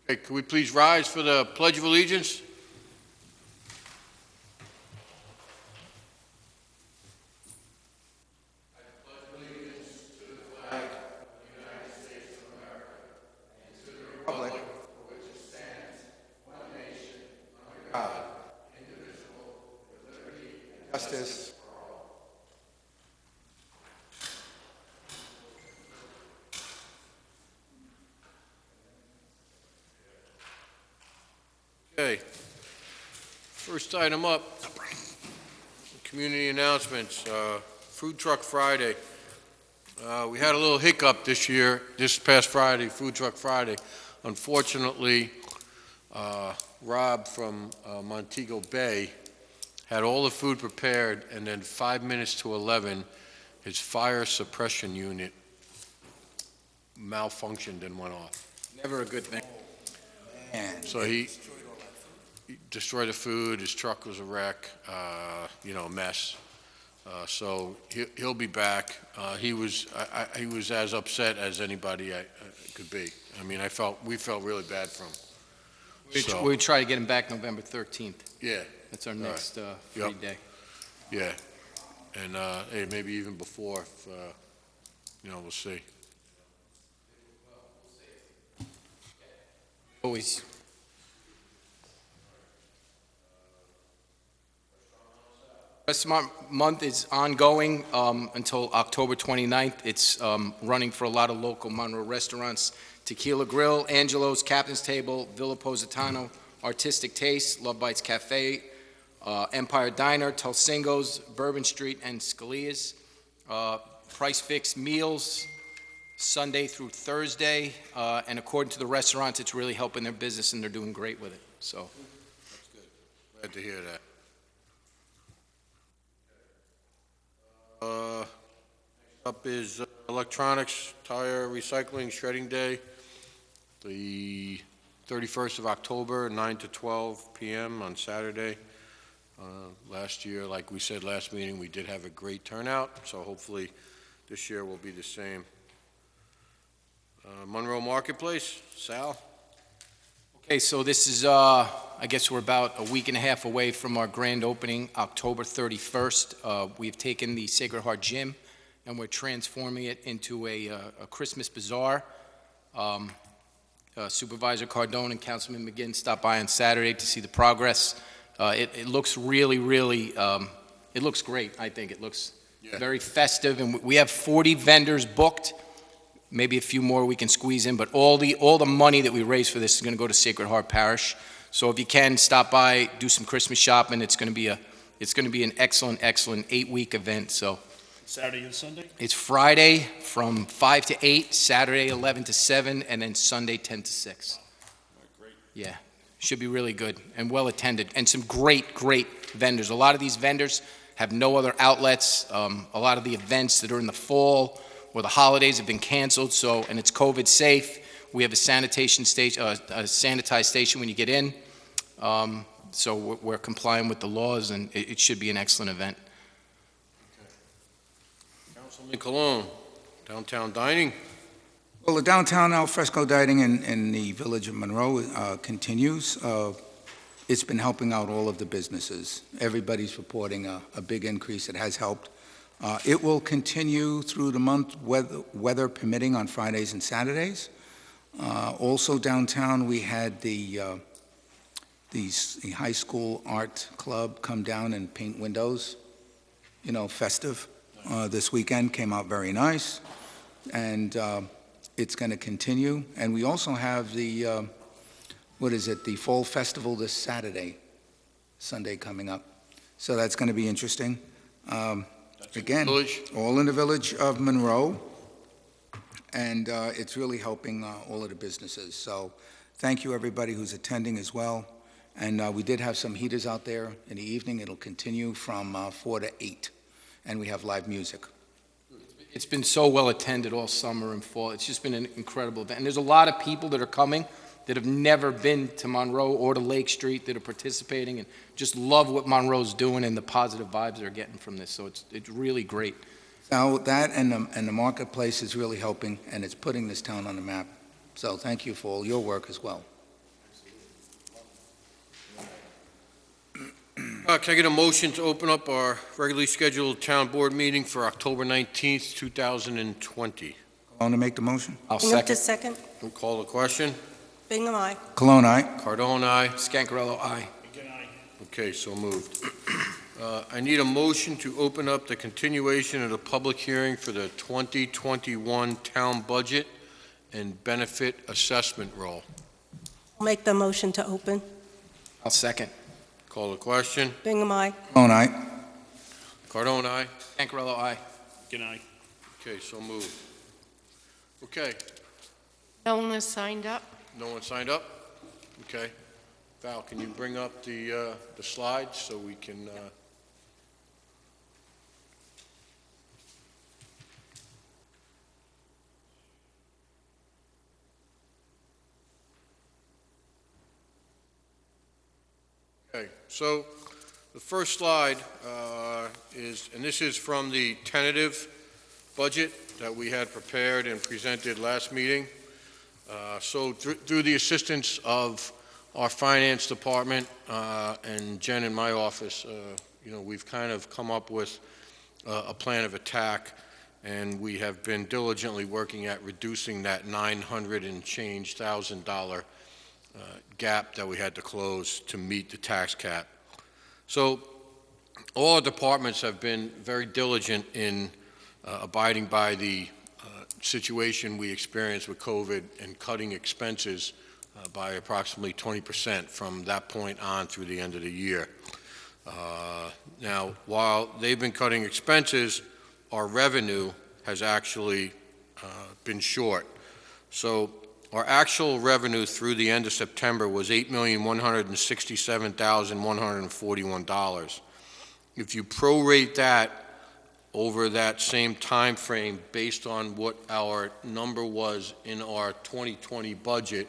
Okay, can we please rise for the Pledge of Allegiance? Republic, God, justice. Okay. First item up, community announcements, Food Truck Friday. We had a little hiccup this past Friday, Food Truck Friday. Unfortunately, Rob from Montego Bay had all the food prepared, and then 5 minutes to 11, his fire suppression unit malfunctioned and went off. Never a good thing. Man, So he destroyed the food, his truck was a wreck, a mess. So he'll be back. He was as upset as anybody I could be. I mean, we felt really bad for him. So, We try to get him back November 13th. yeah, That's our next free Yep. day. yeah. And hey, maybe even before, if, we'll see. Always. Restaurant Month is ongoing until October 29th. It's running for a lot of local Monroe restaurants. Tequila Grill, Angelo's, Captain's Table, Villa Positano, Artistic Taste, Love Bites Cafe, Empire Diner, Tulsingo's, Bourbon Street, and Scalia's. Price fixed meals, Sunday through Thursday, and according to the restaurants, it's really helping their business, and they're doing great with it, so. That's good. Glad to hear that. Next up is electronics, tire recycling, shredding day, the 31st of October, 9 to 12 p.m. on Saturday. Last year, like we said last meeting, we did have a great turnout, so hopefully this year will be the same. Monroe Marketplace, Sal? Okay, so this is, I guess we're about a week and a half away from our grand opening, October 31st. We've taken the Sacred Heart Gym, and we're transforming it into a Christmas bazaar. Supervisor Cardone and Councilman McGinn stopped by on Saturday to see the progress. It looks really, really, it looks great, I think. It looks very festive, and we have 40 vendors booked. Maybe a few more we can squeeze in, but all the money that we raise for this is going to go to Sacred Heart Parish. So if you can, stop by, do some Christmas shopping. It's going to be an excellent 8-week event. So Saturday and Sunday? it's Friday from 5 to 8, Saturday 11 to 7, and then Sunday 10 to 6. Great. Yeah, should be really good and well attended, and some great vendors. A lot of these vendors have no other outlets. A lot of the events that are in the fall or the holidays have been canceled, and it's COVID safe. We have a sanitized station when you get in. So we're complying with the laws, and it should be an excellent event. Councilman Cologne, downtown dining. Well, the downtown al fresco dining in the village of Monroe continues. It's been helping out all of the businesses. Everybody's reporting a big increase. It has helped. It will continue through the month, weather permitting, on Fridays and Saturdays. Also downtown, we had the high school art club come down and paint windows, festive. This weekend came out very nice, and it's going to continue. And we also have the Fall Festival this Sunday coming up. So that's going to be interesting. Again, all in the village of Monroe, and it's really helping all of the businesses. So thank you, everybody who's attending as well. And we did have some heaters out there in the evening. It'll continue from 4 to 8, and we have live music. It's been so well attended all summer and fall. It's just been an incredible event. And there's a lot of people that are coming that have never been to Monroe or to Lake Street that are participating and just love what Monroe's doing and the positive vibes they're getting from this. So it's really great. Now, that and the marketplace is really helping, and it's putting this town on the map. So thank you for all your work as well. Can I get a motion to open up our regularly scheduled town board meeting for October 19th, 2020? Cologne to make the motion? I'll Bingham to second. second. We'll call the question. Bingham, aye. Cologne, aye. Cardone, aye. Scangarello, aye. Again, aye. Okay, so moved. I need a motion to open up the continuation of the public hearing for the 2021 town budget and benefit assessment roll. I'll make the motion to open. I'll second. Call the question. Bingham, aye. Cologne, aye. Cardone, aye. Scangarello, aye. Again, aye. Okay, so moved. Okay, No one has signed up? no one signed up? Okay. Val, can you bring up the slides so we can, Okay, so the first slide is, and this is from the tentative budget that we had prepared and presented last meeting. So through the assistance of our finance department and Jen in my office, we've kind of come up with a plan of attack, and we have been diligently working at reducing that $900 and change thousand gap that we had to close to meet the tax cap. So all our departments have been very diligent in abiding by the situation we experienced with COVID and cutting expenses by approximately 20% from that point on through the end of the year. Now, while they've been cutting expenses, our revenue has actually been short. So our actual revenue through the end of September was $8,167,141. If you prorate that over that same time frame based on what our number was in our 2020 budget,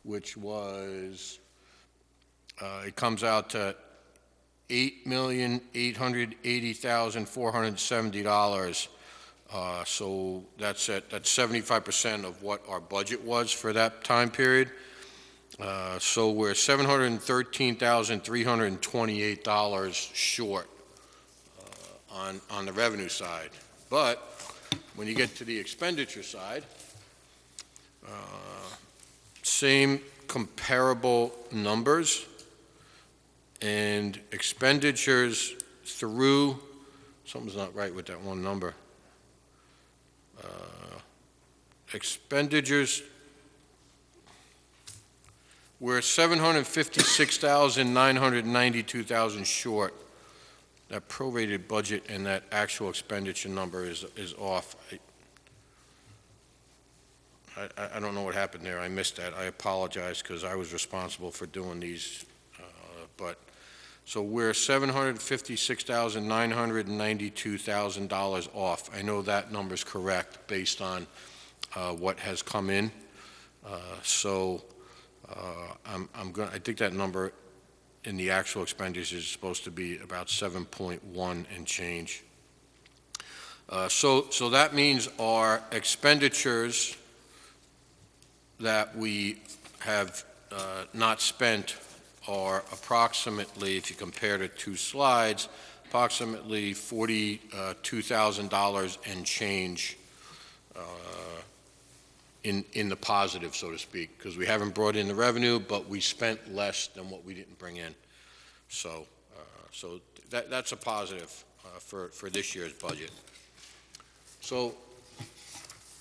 which was, it comes out to $8,880,470. So that's 75% of what our budget was for that time period. So we're $713,328 short on the revenue side. But when you get to the expenditure side, same comparable numbers, and expenditures through, something's not right with that one number. Expenditures, we're 756,992,000 short. That prorated budget and that actual expenditure number is off. I don't know what happened there. I missed that. I apologize because I was responsible for doing these. So we're $756,992,000 off. I know that number's correct based on what has come in. I think that number in the actual expenditures is supposed to be about 7.1 and change. So that means our expenditures that we have not spent are approximately, if you compare the two slides, approximately $42,000 and change in the positive, so to speak, because we haven't brought in the revenue, but we spent less than what we didn't bring in. So that's a positive for this year's budget. So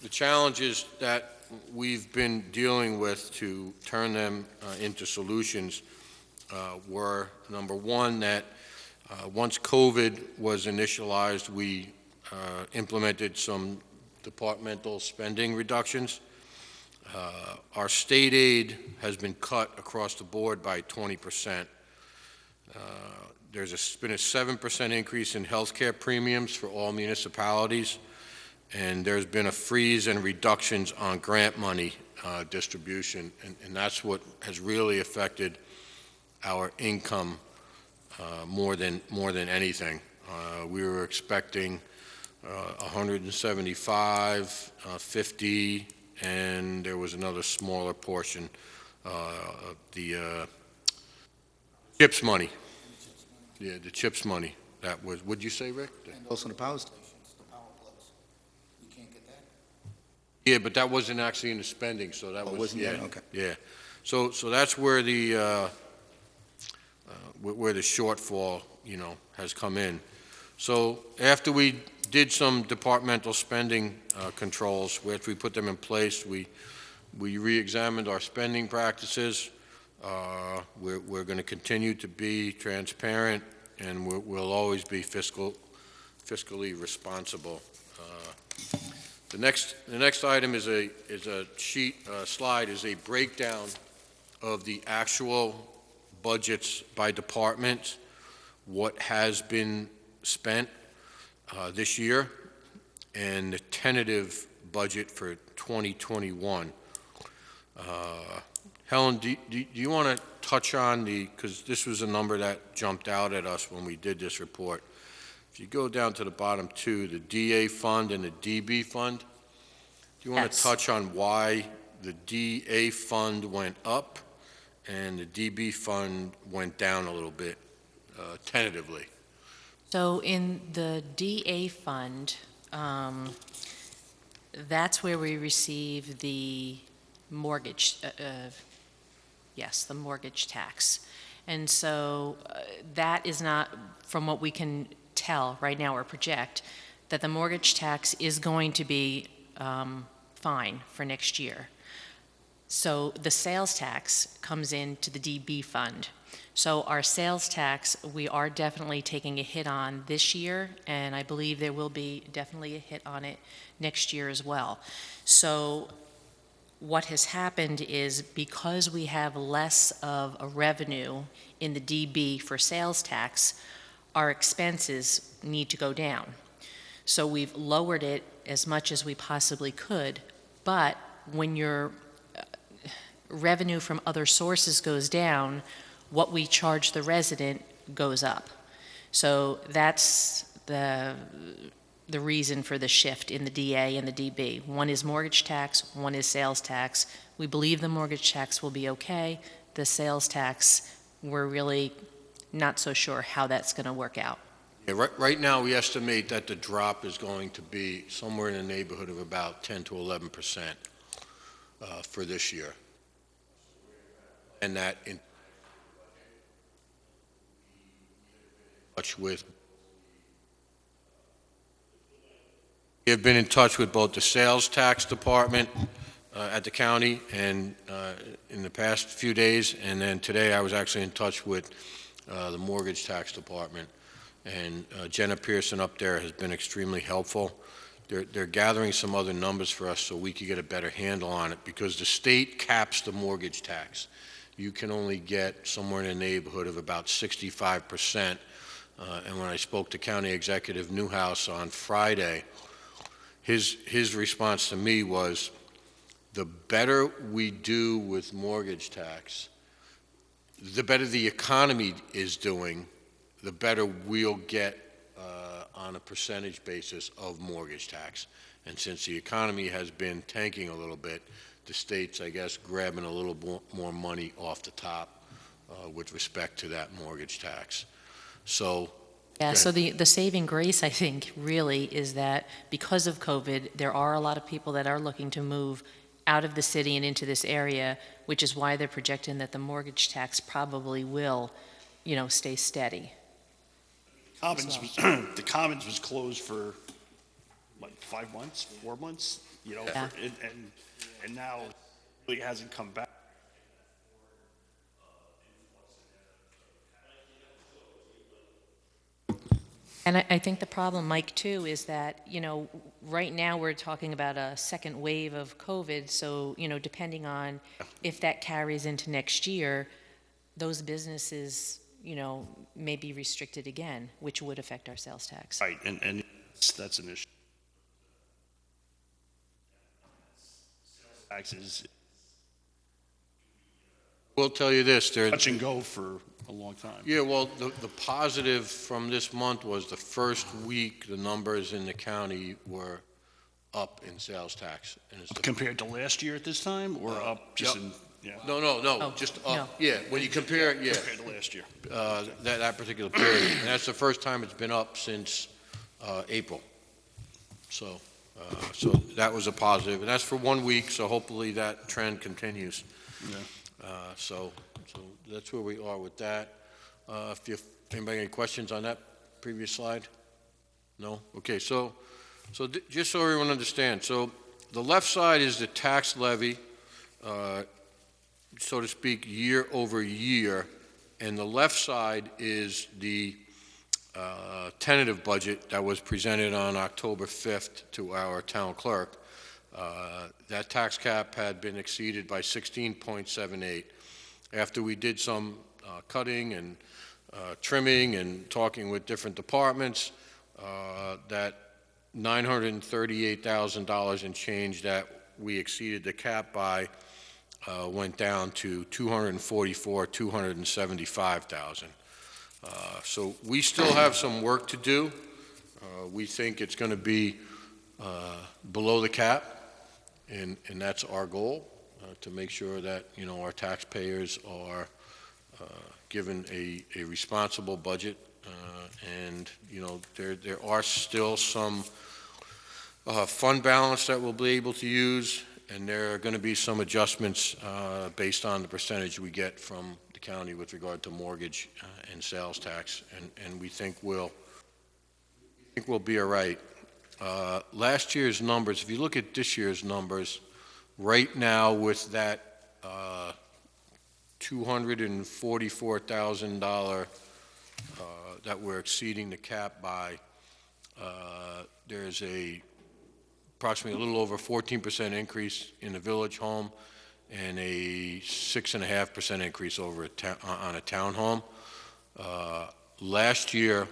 the challenges that we've been dealing with to turn them into solutions were, number one, that once COVID was initialized, we implemented some departmental spending reductions. Our state aid has been cut across the board by 20%. There's been a 7% increase in healthcare premiums for all municipalities, and there's been a freeze and reductions on grant money distribution, and that's what has really affected our income more than anything. We were expecting 175, 50, and there was another smaller portion of the CHIPS money. Yeah, the CHIPS money, that was, what'd you say, Rick? And also the power stations, the power plugs. You can't get that? Yeah, but that wasn't actually in the spending, so that Oh, was, wasn't yeah. that? Okay. Yeah, so that's where where the shortfall, has come in. So after we did some departmental spending controls, after we put them in place, we re-examined our spending practices. We're going to continue to be transparent, and we'll always be fiscally responsible. The next item is a slide is a breakdown of the actual budgets by department, what has been spent this year, and the tentative budget for 2021. Helen, do you want to touch on because this was a number that jumped out at us when we did this report. If you go down to the bottom two, the DA fund and the DB fund, do you want to Yes. touch on why the DA fund went up and the DB fund went down a little bit, tentatively? So in the DA fund, that's where we receive the mortgage, the mortgage tax. And so that is not, from what we can tell right now or project, that the mortgage tax is going to be fine for next year. So the sales tax comes into the DB fund. So our sales tax, we are definitely taking a hit on this year, and I believe there will be definitely a hit on it next year as well. So what has happened is because we have less of a revenue in the DB for sales tax, our expenses need to go down. So we've lowered it as much as we possibly could, but when your revenue from other sources goes down, what we charge the resident goes up. So that's the reason for the shift in the DA and the DB. One is mortgage tax, one is sales tax. We believe the mortgage tax will be okay. The sales tax, we're really not so sure how that's going to work out. Yeah, right now, we estimate that the drop is going to be somewhere in the neighborhood of about 10 to 11% for this year. And that in touch with, we have been in touch with both the sales tax department at the county and in the past few days, and then today I was actually in touch with the mortgage tax department. And Jenna Pearson up there has been extremely helpful. They're gathering some other numbers for us so we can get a better handle on it, because the state caps the mortgage tax. You can only get somewhere in the neighborhood of about 65%. And when I spoke to County Executive Newhouse on Friday, his response to me was, the better we do with mortgage tax, the better the economy is doing, the better we'll get on a percentage basis of mortgage tax. And since the economy has been tanking a little bit, the state's, I guess, grabbing a little more money off the top with respect to that mortgage tax. So, Yeah, so the saving grace, I think, really is that because of COVID, there are a lot of people that are looking to move out of the city and into this area, which is why they're projecting that the mortgage tax probably will, stay steady. The Commons was closed for, like, 5 months, 4 months, Yeah. and now it really hasn't come back. And I think the problem, Mike, too, is that, right now we're talking about a second wave of COVID, so, depending on if that carries into next year, those businesses, may be restricted again, which would affect our sales tax. Right, and that's an issue. Taxes, we'll tell you this, touch and go for a long time. yeah, well, the positive from this month was the first week, the numbers in the county were up in sales tax. And it's Compared to last year at this time, or up just Yep. in, Yeah. No, Oh, just no. up, yeah, when you compare it, yeah, Compared to last year. that particular period. And that's the first time it's been up since April. So that was a positive, and that's for 1 week, so hopefully that trend continues. Yeah. So that's where we are with that. Anybody any questions on that previous slide? No? Okay, so just so everyone understands, so the left side is the tax levy, so to speak, year over year, and the left side is the tentative budget that was presented on October 5th to our town clerk. That tax cap had been exceeded by 16.78. After we did some cutting and trimming and talking with different departments, that $938,000 and change that we exceeded the cap by went down to $275,000. So we still have some work to do. We think it's going to be below the cap, and that's our goal, to make sure that, our taxpayers are given a responsible budget. And, there are still some fund balance that we'll be able to use, and there are going to be some adjustments based on the percentage we get from the county with regard to mortgage and sales tax, and we think we'll be all right. Last year's numbers, if you look at this year's numbers, right now with that $244,000 that we're exceeding the cap by, there's approximately a little over 14% increase in the village home and a 6.5% increase over on a townhome. Last year,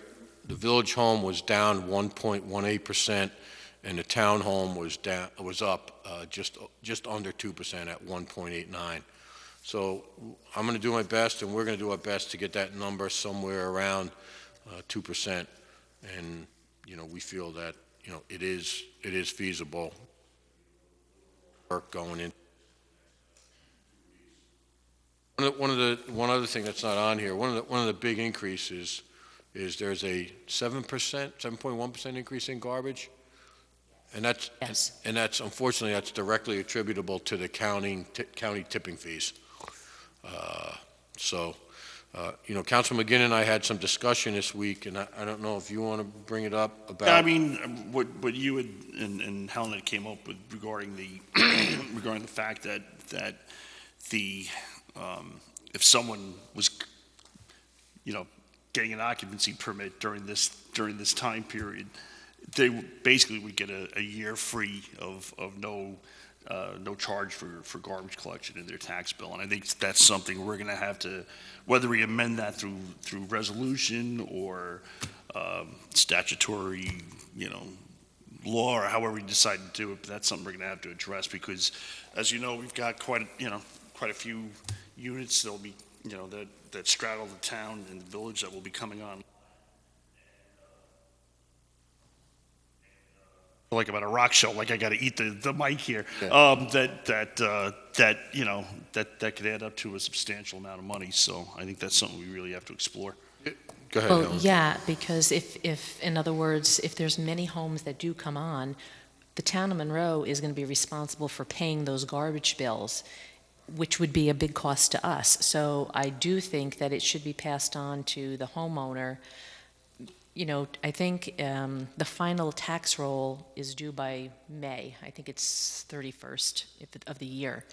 the village home was down 1.18%, and the townhome was up just under 2% at 1.89. So I'm going to do my best, and we're going to do our best to get that number somewhere around 2%. And we feel that it is feasible. Work going in. One other thing that's not on here. One of the big increases is there's a 7.1% increase in garbage, and that's Yes. and that's unfortunately that's directly attributable to the county tipping fees. Councilman McGinn and I had some discussion this week, and I don't know if you want to bring it up about. Yeah, I mean, what you and Helen had came up with regarding the regarding the fact that the if someone was getting an occupancy permit during this time period, they basically would get a year free of no charge for garbage collection in their tax bill. And I think that's something we're going to have to, whether we amend that through resolution or statutory, law, or however we decide to do it, but that's something we're going to have to address, because, as you know, we've got quite a few units that'll be, that straddle the town and the village that will be coming on. Like about a rock show, like I got to eat the mic here. Yeah. That could add up to a substantial amount of money. So I think that's something we really have to explore. Go ahead, Well, Helen. yeah, because if, in other words, if there's many homes that do come on, the town of Monroe is going to be responsible for paying those garbage bills, which would be a big cost to us. So I do think that it should be passed on to the homeowner. I think the final tax roll is due by May. I think it's 31st of the year.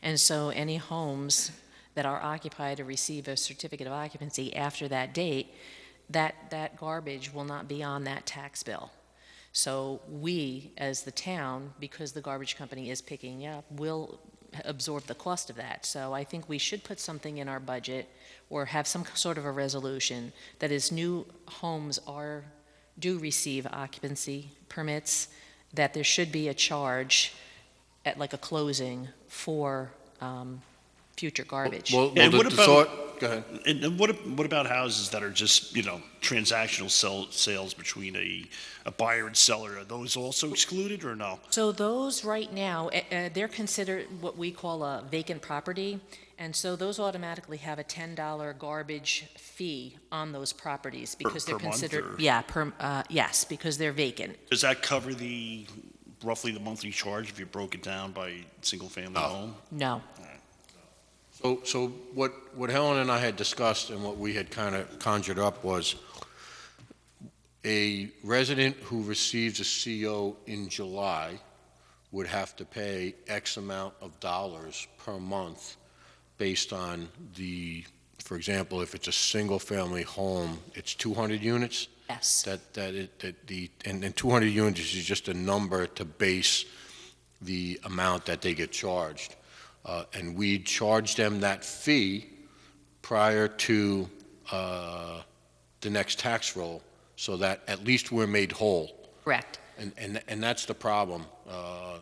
And so any homes that are occupied or receive a certificate of occupancy after that date, that garbage will not be on that tax bill. So we, as the town, because the garbage company is picking up, will absorb the cost of that. So I think we should put something in our budget or have some sort of a resolution that as new homes do receive occupancy permits, that there should be a charge at like a closing for future garbage. Well, And the what about- thought, go ahead. And what about houses that are just, transactional sales between a buyer and seller? Are those also excluded or no? So those right now, they're considered what we call a vacant property, and so those automatically have a $10 garbage fee on those properties because they're per month, considered, or? yes, because they're vacant. Does that cover roughly the monthly charge if you broke it down by single-family home? No. So what Helen and I had discussed and what we had kind of conjured up was a resident who receives a CO in July would have to pay X amount of dollars per month based on for example, if it's a single-family home, it's 200 units. Yes. And 200 units is just a number to base the amount that they get charged. And we charge them that fee prior to the next tax roll, so that at least we're made whole. Correct. And that's the problem.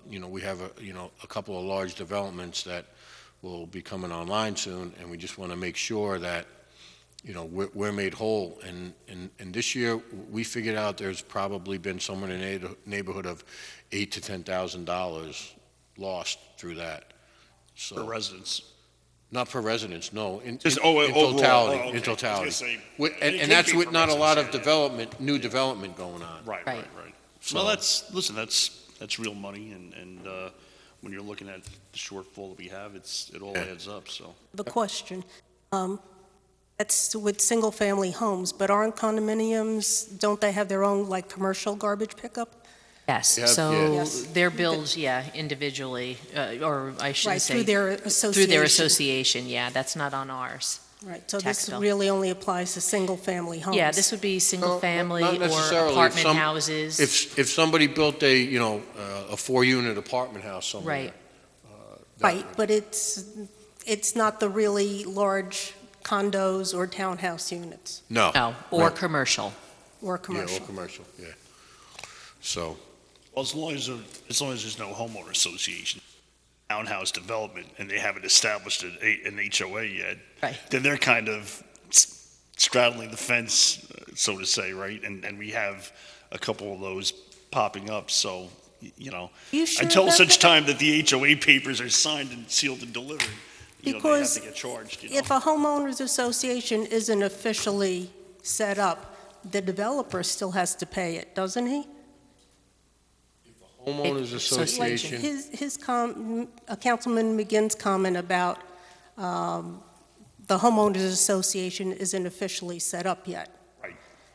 We have a couple of large developments that will be coming online soon, and we just want to make sure that we're made whole. And this year we figured out there's probably been somewhere in the neighborhood of $8,000 to $10,000 lost through that. So, Per residence? Not per residence, no. In overall. totality. Oh, okay. In totality. I was gonna say, And it that's could be with per not a lot of residence, new development going on. Right. So- Well, that's real money, and when you're looking at the shortfall that we have, it all adds up, so. The question, that's with single-family homes, but aren't condominiums, don't they have their own, like, commercial garbage pickup? Yes, Yeah, so yeah. Yes. their bills, individually, or I shouldn't Right, say. through their association. Through their association, yeah, that's not on ours. Right, so tax this bill. really only applies to single-family homes. Yeah, this would be single-family not or necessarily. apartment Some- houses. If somebody built a 4-unit apartment house somewhere. Right. that Right, would- but it's not the really large condos or townhouse units No. No, or No. commercial. or Yeah, or commercial. commercial, yeah. So, Well, as long as there's no homeowner association, townhouse development, and they haven't established an HOA yet, Right. then they're kind of straddling the fence, so to say, right? And we have a couple of those popping up, so, You sure until about such that? time that the HOA papers are signed and sealed and delivered, they have Because to get charged, If a homeowners association isn't officially set up, the developer still has to pay it, doesn't he? homeowners Association. association, Councilman McGinn's comment about the homeowners association isn't officially set up yet. Right.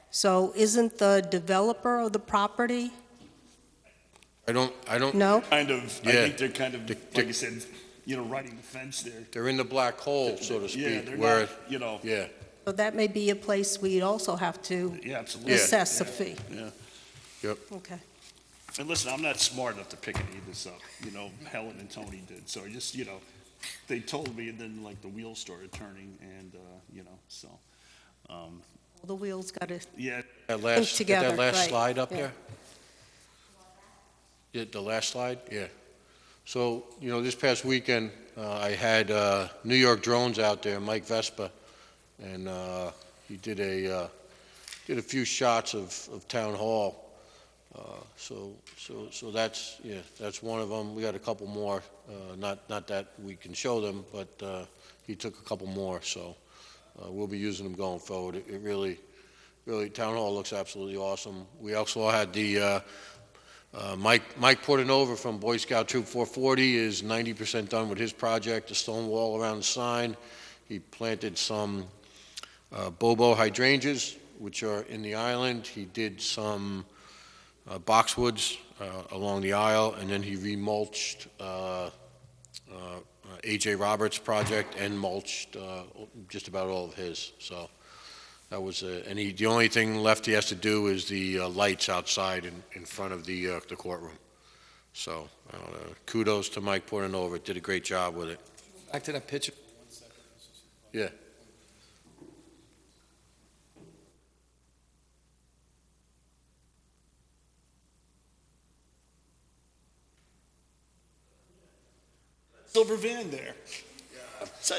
So isn't the developer of the property, I don't, no? I think they're kind of, The- like I said, riding the fence there. they're in the black hole, so to Yeah, speak, they're where, not, yeah, So that may be a place we'd also have to yeah, absolutely. assess a Yeah. fee. Yeah. Okay. And listen, I'm not smart enough to pick any of this up. Helen and Tony did. So I just, they told me, and then like the wheels started turning, and so, The wheels got to, yeah. that last, get together, that last right, slide up yeah. there? Yeah, the last slide, yeah. So, this past weekend, I had New York Drones out there, Mike Vespa, and he did a few shots of Town Hall. So that's one of them. We got a couple more, not that we can show them, but he took a couple more, so we'll be using them going forward. It really, Town Hall looks absolutely awesome. We also had the Mike Portanova from Boy Scout Troop 440 is 90% done with his project, the stone wall around the sign. He planted some bobo hydrangeas, which are in the island. He did some boxwoods along the aisle, and then he remulched A.J. Roberts' project and mulched just about all of his. So that was, and the only thing left he has to do is the lights outside in front of the courtroom. So kudos to Mike Portanova, did a great job with it. Back to that picture. Yeah. Silver van there.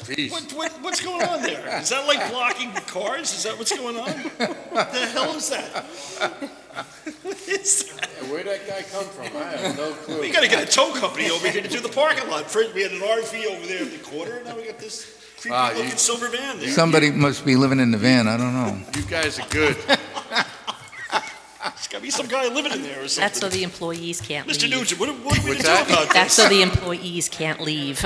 Peace. What's going on there? Is that like blocking cars? Is that what's going on? What the hell is that? What is that? Where'd that guy come from? I have no clue. We gotta get a tow company over here to do the parking lot. First, we had an RV over there in the corner, and now we got this creepy-looking silver van there. Somebody must be living in the van, I don't know. You guys are good. There's gotta be some guy living in there or something. That's so the employees can't leave. Mr. Nugent, what are we to What's do that? about That's this? so the employees can't leave.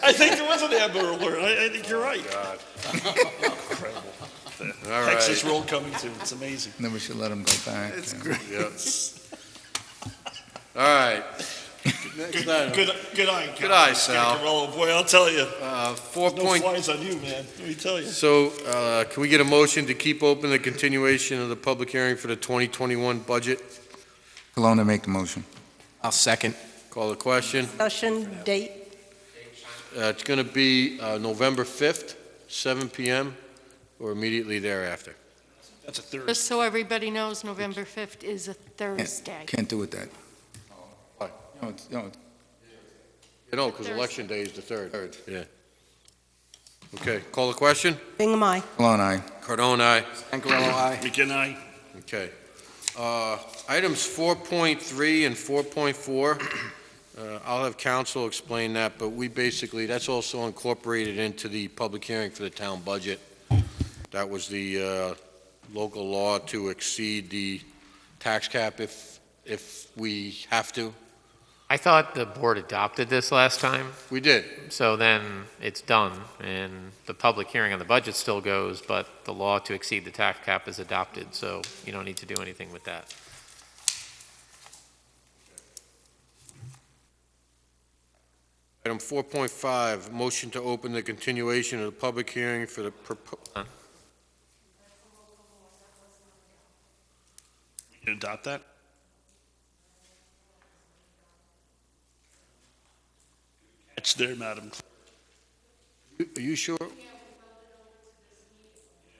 I think there was an Amber Alert. I think you're right. Incredible. All Texas right. road coming to. It's amazing. Never should let them go back. It's yeah. great. All right. Next item. Good eye. Good eye, Sal. Scarcarello. Boy, I'll tell you. 4 No point. flies on you, man. Let me tell you. So, can we get a motion to keep open the continuation of the public hearing for the 2021 budget? Kelowna, make the motion. I'll second. Call the question. Discussion, date, It's going to be November 5th, 7 PM, or immediately thereafter. That's a third. Just so everybody knows, November 5th is a Thursday. Can't do it that. Why? No, You know, because election day is the 3rd. Yeah. Okay, call the question? Bingham, aye. Kelowna, aye. Cardone, aye. Scarcarello, aye. Weekend eye. Okay. Items 4.3 and 4.4, I'll have council explain that, but we basically, that's also incorporated into the public hearing for the town budget. That was the local law to exceed the tax cap if we have to. I thought the board adopted this last time, We did. so then it's done, and the public hearing on the budget still goes, but the law to exceed the tax cap is adopted, so you don't need to do anything with that. Item 4.5, motion to open the continuation of the public hearing for the You can adopt that? Catch there, madam. Are you sure?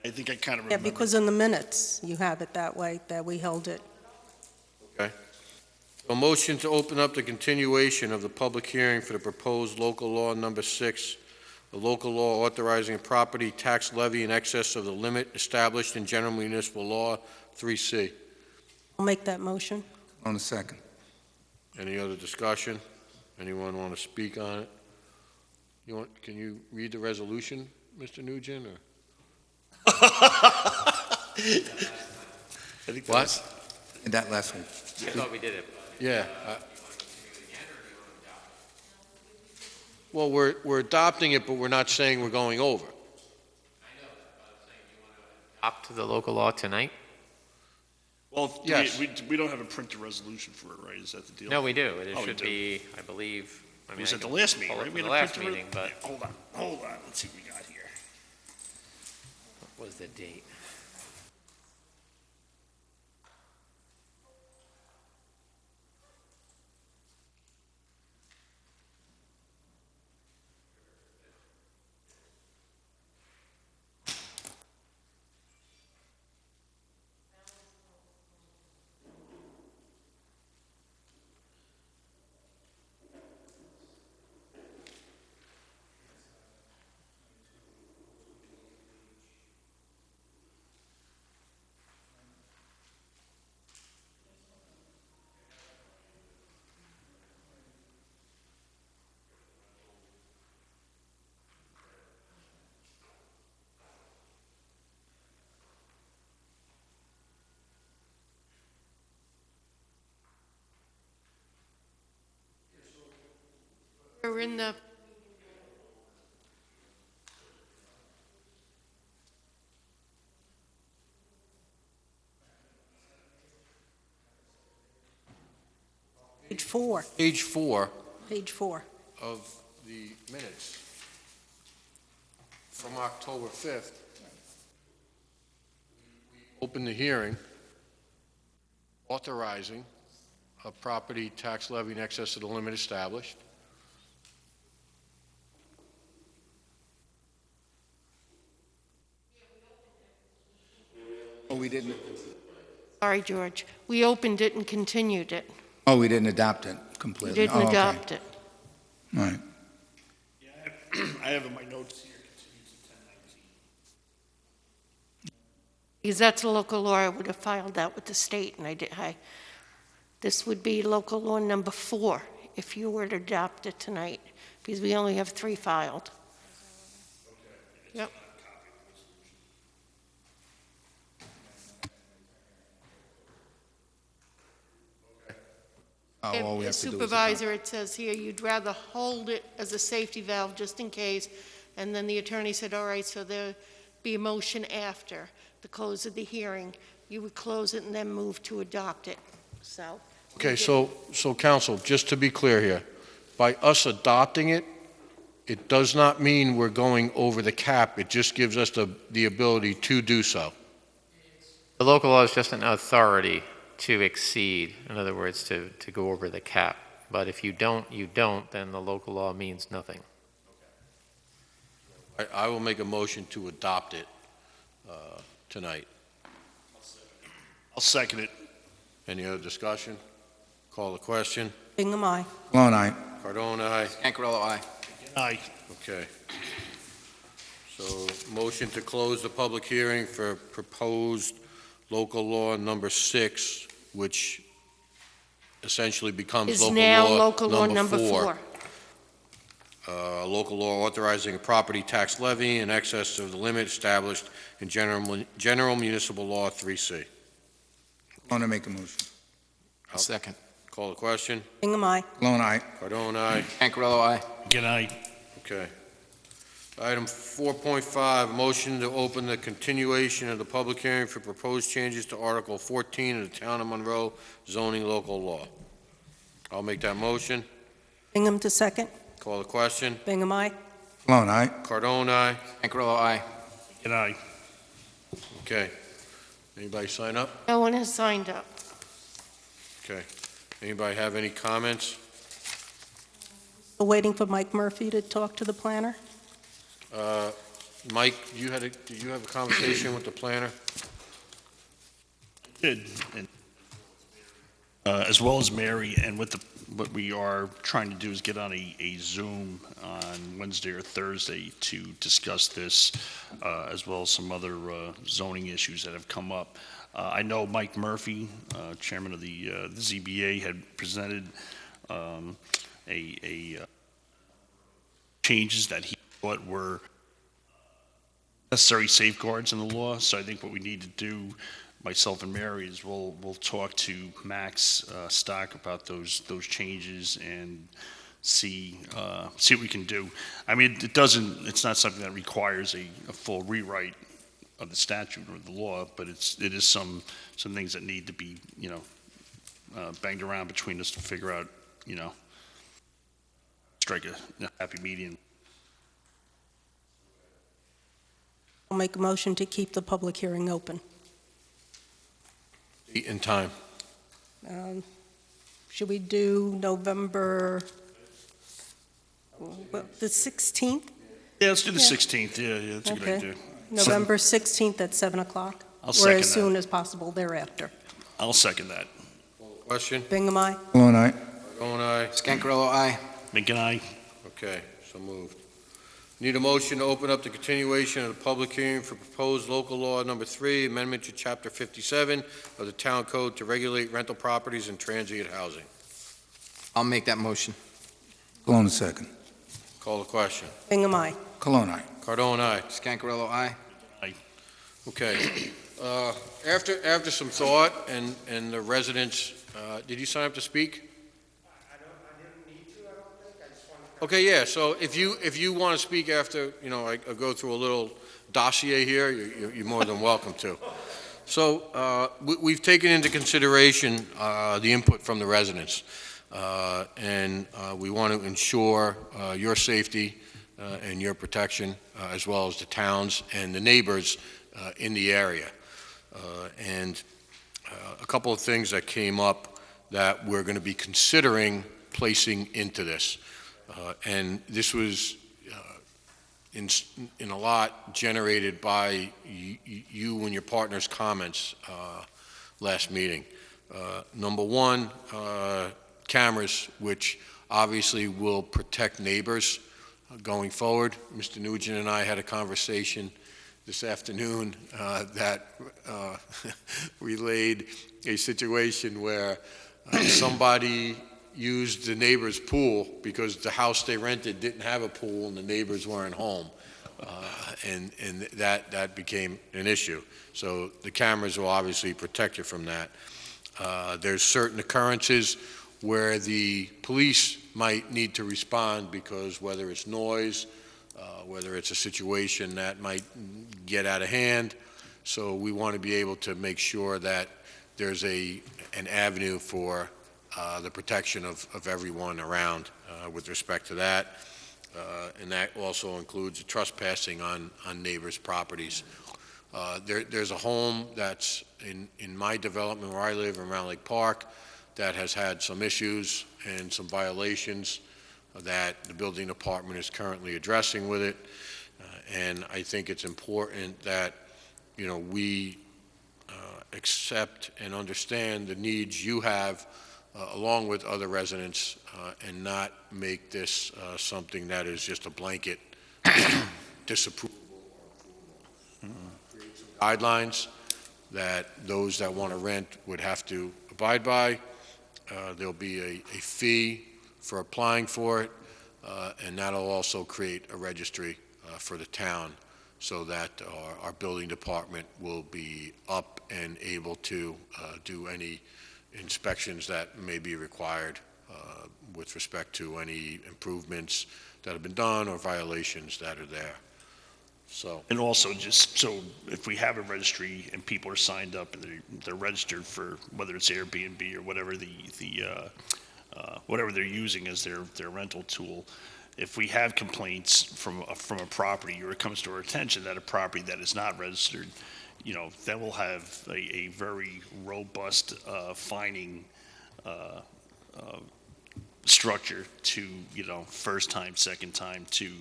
I think I kind of Yeah, remember. because in the minutes, you have it that way, that we held it. A motion to open up the continuation of the public hearing for the proposed local law number 6, the local law authorizing a property tax levy in excess of the limit established in general municipal law 3C. I'll make that motion. Kelowna, second. Any other discussion? Anyone want to speak on it? Can you read the resolution, Mr. Nugent, or? I think What? that's- And that last one. I thought we did it. Yeah. Well, we're adopting it, but we're not saying we're going over. Up to the local law tonight? Well, Yes. we don't have a printed resolution for it, right? Is that the deal? No, we do. It Oh, we should do. be, I believe, I It mean, was I at the can last meeting, pull it right? from We the had a last printed meeting, but Yeah, hold on. Let's see what we got here. what was the date? We're in the, Page 4, Page 4 page 4. of the minutes from October 5th. We opened the hearing authorizing a property tax levy in excess of the limit established. Oh, we didn't, sorry, George, we opened it and continued it. we didn't adopt it We completely. didn't Oh, okay. adopt it. All right. I I have in my notes here, continues to 10/19. Because that's a local law, I would have filed that with the state, and this would be local law number 4, if you were to adopt it tonight, because we only have 3 filed. Yep. Oh, all we have to do is adopt. Supervisor, it says here, you'd rather hold it as a safety valve just in case, and then the attorney said, all right, so there'd be a motion after the close of the hearing. You would close it and then move to adopt it, so. Okay, so counsel, just to be clear here, by us adopting it, it does not mean we're going over the cap. It just gives us the ability to do so. The local law is just an authority to exceed, in other words, to go over the cap. But if you don't, you don't, then the local law means nothing. I will make a motion to adopt it tonight. I'll second it. Any other discussion? Call the question. Bingham, aye. Cologne, aye. Cardone, aye. Scancarello, aye. Aye. Okay. So, motion to close the public hearing for proposed local law number 6, which essentially becomes Is local now law local law number 4. 4. Local law authorizing a property tax levy in excess of the limit established in General Municipal Law 3C. Want to make a motion? I'll second. Call the question. Bingham, aye. Cologne, aye. Cardone, aye. Scancarello, aye. Again, aye. Okay. Item 4.5, motion to open the continuation of the public hearing for proposed changes to Article 14 of the Town of Monroe zoning local law. I'll make that motion. Bingham to second. Call the question. Bingham, aye. Cologne, aye. Cardone, aye. Scancarello, aye. Again, aye. Okay. Anybody sign up? No one has signed up. Okay. Anybody have any comments? Still waiting for Mike Murphy to talk to the planner. Mike, did you have a conversation with the planner? Did, and, as well as Mary, and what we are trying to do is get on a Zoom on Wednesday or Thursday to discuss this, as well as some other zoning issues that have come up. I know Mike Murphy, chairman of the ZBA, had presented changes that he thought were necessary safeguards in the law. So I think what we need to do, myself and Mary, is we'll talk to Max Stock about those changes and see what we can do. I mean, it's not something that requires a full rewrite of the statute or the law, but it is some things that need to be, banged around between us to figure out, strike a happy median. I'll make a motion to keep the public hearing open. Date and time. Should we do November, the 16th? Yeah, let's do the Yeah. 16th. Yeah, that's a good Okay. idea. November 16th at 7 o'clock? I'll Or second as soon as possible thereafter. I'll second that. Question? Bingham, aye. Cologne, aye. Cardone, aye. Scancarello, aye. Again, aye. Okay, so moved. Need a motion to open up the continuation of the public hearing for proposed local law number 3, amendment to Chapter 57 of the Town Code to regulate rental properties and transient housing. I'll make that motion. Cologne, second. Call the question. Bingham, aye. Cologne, aye. Cardone, aye. Scancarello, aye. Okay. After some thought and the residents, did you sign up to speak? I didn't need to, I don't think, I just wanted to. Okay, yeah, so if you want to speak after, I go through a little dossier here, you're more than welcome to. So we've taken into consideration the input from the residents, and we want to ensure your safety and your protection, as well as the towns and the neighbors in the area. And a couple of things that came up that we're going to be considering placing into this. And this was in a lot generated by you and your partner's comments last meeting. Number one, cameras, which obviously will protect neighbors going forward. Mr. Nugent and I had a conversation this afternoon that relayed a situation where somebody used the neighbor's pool because the house they rented didn't have a pool and the neighbors weren't home. And that became an issue. So the cameras will obviously protect you from that. There's certain occurrences where the police might need to respond because whether it's noise, whether it's a situation that might get out of hand. So we want to be able to make sure that there's an avenue for the protection of everyone around with respect to that. And that also includes trespassing on neighbors' properties. There's a home that's in my development where I live in Round Lake Park that has had some issues and some violations that the building department is currently addressing with it. And I think it's important that, we accept and understand the needs you have along with other residents and not make this something that is just a blanket disapproval or approval. Create some guidelines that those that want to rent would have to abide by. There'll be a fee for applying for it, and that'll also create a registry for the town so that our building department will be up and able to do any inspections that may be required with respect to any improvements that have been done or violations that are there. So, And also, just so if we have a registry and people are signed up and they're registered for whether it's Airbnb or whatever whatever they're using as their rental tool, if we have complaints from a property or it comes to our attention that a property that is not registered, that will have a very robust fining structure to, first time, second time to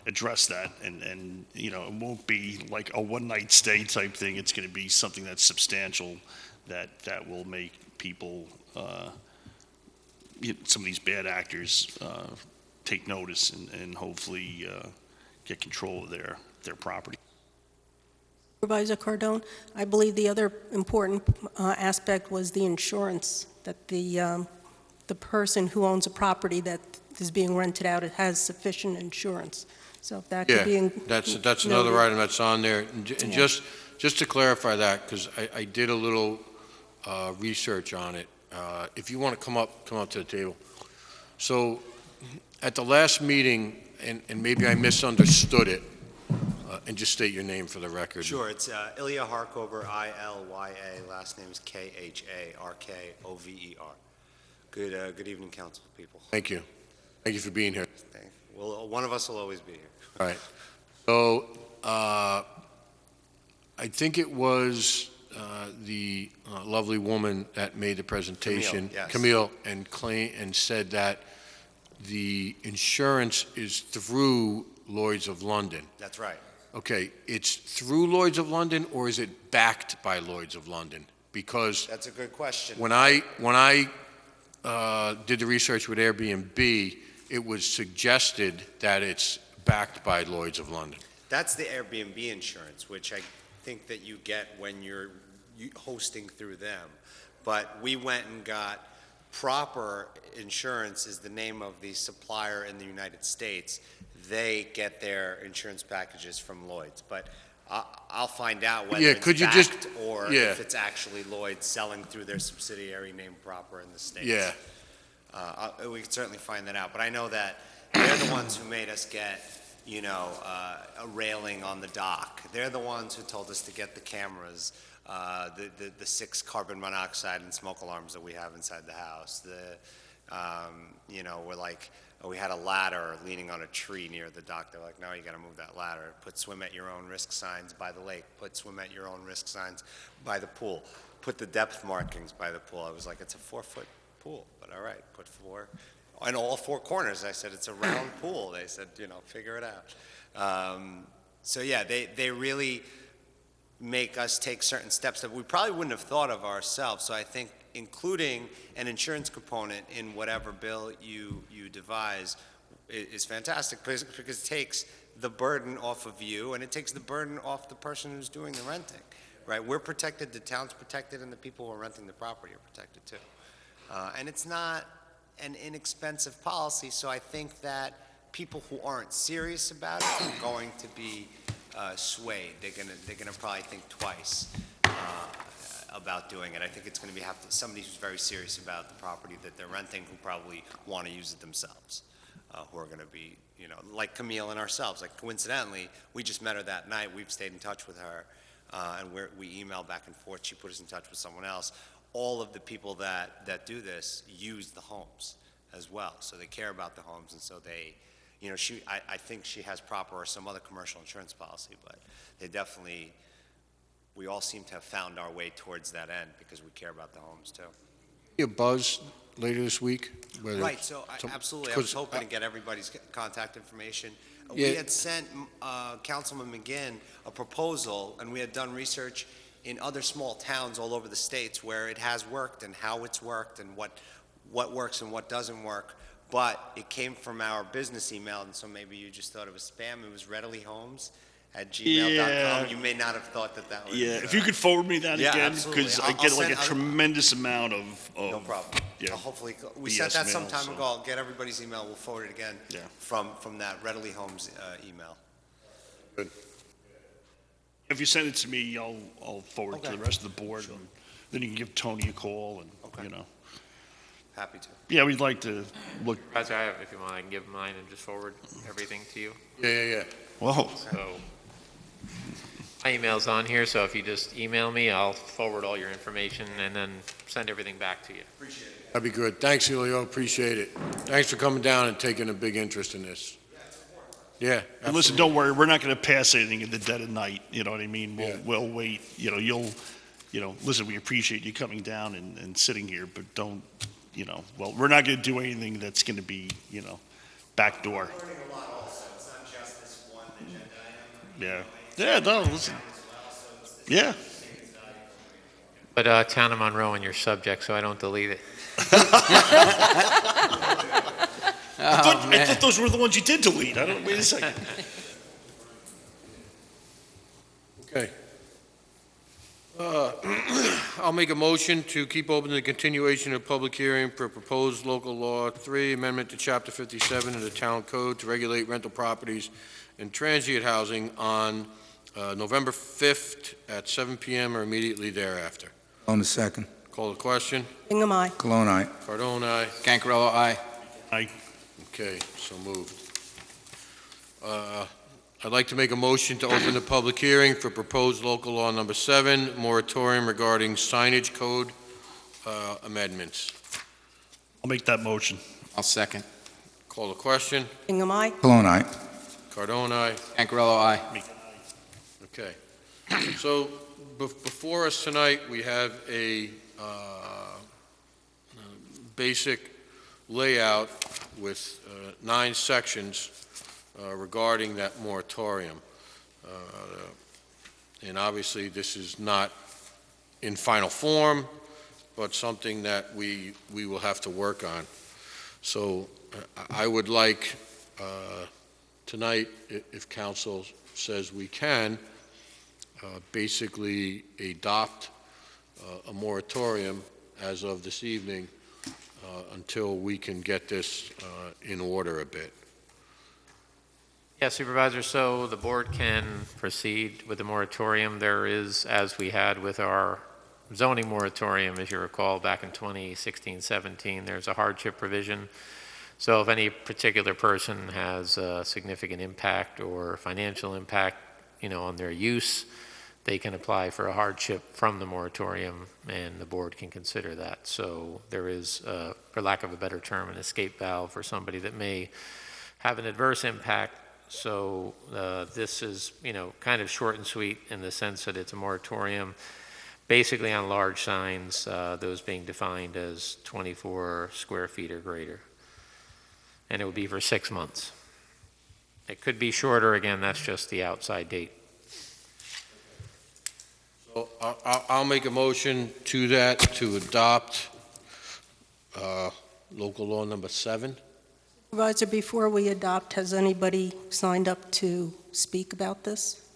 address that. And it won't be like a one-night stay type thing. It's going to be something that's substantial that will make people, some of these bad actors, take notice and hopefully get control of their property. Supervisor Cardone, I believe the other important aspect was the insurance, that the person who owns a property that is being rented out, it has sufficient insurance. So if that could be... That's another item that's on there. And just to clarify that, because I did a little research on it, if you want to come up to the table. So at the last meeting, and maybe I misunderstood it, and just state your name for the record. Sure, it's Ilya Harkover, I-L-Y-A, last name is K-H-A-R-K-O-V-E-R. Good evening, council people. Thank you. Thank you for being here. Well, one of us will always be here. All right. So I think it was the lovely woman that made the presentation, Camille, yes. Camille, and said that the insurance is through Lloyd's of London. That's right. Okay, it's through Lloyd's of London, or is it backed by Lloyd's of London? Because That's a good question. when I did the research with Airbnb, it was suggested that it's backed by Lloyd's of London. That's the Airbnb insurance, which I think that you get when you're hosting through them. But we went and got Proper Insurance is the name of the supplier in the United States. They get their insurance packages from Lloyd's. But I'll find out whether it's backed or if it's actually Lloyd's selling through their subsidiary named Proper in the States. Yeah. We could certainly find that out. But I know that they're the ones who made us get, a railing on the dock. They're the ones who told us to get the cameras, the 6 carbon monoxide and smoke alarms that we have inside the house. We're like, we had a ladder leaning on a tree near the dock. They're like, no, you got to move that ladder. Put swim at your own risk signs by the lake. Put swim at your own risk signs by the pool. Put the depth markings by the pool. I was like, it's a 4-foot pool, but all right, put 4 on all 4 corners. I said, it's a round pool. They said, figure it out. So yeah, they really make us take certain steps that we probably wouldn't have thought of ourselves. So I think including an insurance component in whatever bill you devise is fantastic because it takes the burden off of you, and it takes the burden off the person who's doing the renting, right? We're protected, the town's protected, and the people who are renting the property are protected too. And it's not an inexpensive policy, so I think that people who aren't serious about it are going to be swayed. They're gonna probably think twice about doing it. I think it's gonna be somebody who's very serious about the property that they're renting, who probably want to use it themselves, who are gonna be, like Camille and ourselves. Like coincidentally, we just met her that night. We've stayed in touch with her, and we emailed back and forth. She put us in touch with someone else. All of the people that do this use the homes as well, so they care about the homes, and so they, I think she has proper or some other commercial insurance policy, but they definitely, we all seem to have found our way towards that end because we care about the homes too. A buzz later this week? Right, so absolutely, I was hoping to get everybody's contact information. Yeah. We had sent Councilman McGinn a proposal, and we had done research in other small towns all over the states where it has worked and how it's worked and what works and what doesn't work. But it came from our business email, and so maybe you just thought it was spam. It was readily.homes@gmail.com. Yeah. You may not have thought that was... Yeah, if you could forward me that Yeah, again, absolutely. because I I'll get like send- a tremendous amount of No problem. yeah, Hopefully, we BS sent that some mail, time so- ago. I'll get everybody's email. We'll forward it again Yeah. from that Readily Homes email. If you send it to me, I'll forward it to Okay. the rest of the board, and then you can give Tony a call, and, Okay. Happy to. Yeah, we'd like to look, Supervisor, if you want, I can give mine and just forward everything to you. Yeah. whoa, So my email's on here, so if you just email me, I'll forward all your information and then send everything back to you. That'd be good. Thanks, Elio, appreciate it. Thanks for coming down and taking a big interest in this. Yeah. and listen, don't worry, we're not going to pass anything in the dead of night, you know what I mean? Yeah. We'll wait, listen, we appreciate you coming down and sitting here, but don't, we're not going to do anything that's going to be, backdoor. Learning a lot also. It's not just this one agenda item. Yeah, no, listen, yeah. But Town of Monroe and your subject, so I don't delete it. I thought those were the ones you did delete. Wait a second. Okay. I'll make a motion to keep open the continuation of public hearing for proposed local law 3, amendment to Chapter 57 of the Town Code to regulate rental properties and transient housing on November 5th at 7 p.m. or immediately thereafter. On the second. Call the question. Hingham, aye. Cologne, aye. Cardone, aye. Cancarella, aye. Okay, so moved. I'd like to make a motion to open the public hearing for proposed local law number 7, moratorium regarding signage code amendments. I'll make that motion. I'll second. Call the question. Hingham, aye. Cologne, aye. Cardone, aye. Cancarella, aye. Okay. So before us tonight, we have a basic layout with 9 sections regarding that moratorium. And obviously, this is not in final form, but something that we will have to work on. So I would like tonight, if council says we can, basically adopt a moratorium as of this evening until we can get this in order a bit. Yeah, Supervisor, so the board can proceed with the moratorium. There is, as we had with our zoning moratorium, as you recall, back in 2016-17, there's a hardship provision. So if any particular person has a significant impact or financial impact, on their use, they can apply for a hardship from the moratorium, and the board can consider that. So there is, for lack of a better term, an escape valve for somebody that may have an adverse impact. So this is, kind of short and sweet in the sense that it's a moratorium basically on large signs, those being defined as 24 square feet or greater. And it would be for 6 months. It could be shorter, again, that's just the outside date. So I'll make a motion to that, to adopt local law number 7. Supervisor, before we adopt, has anybody signed up to speak about this?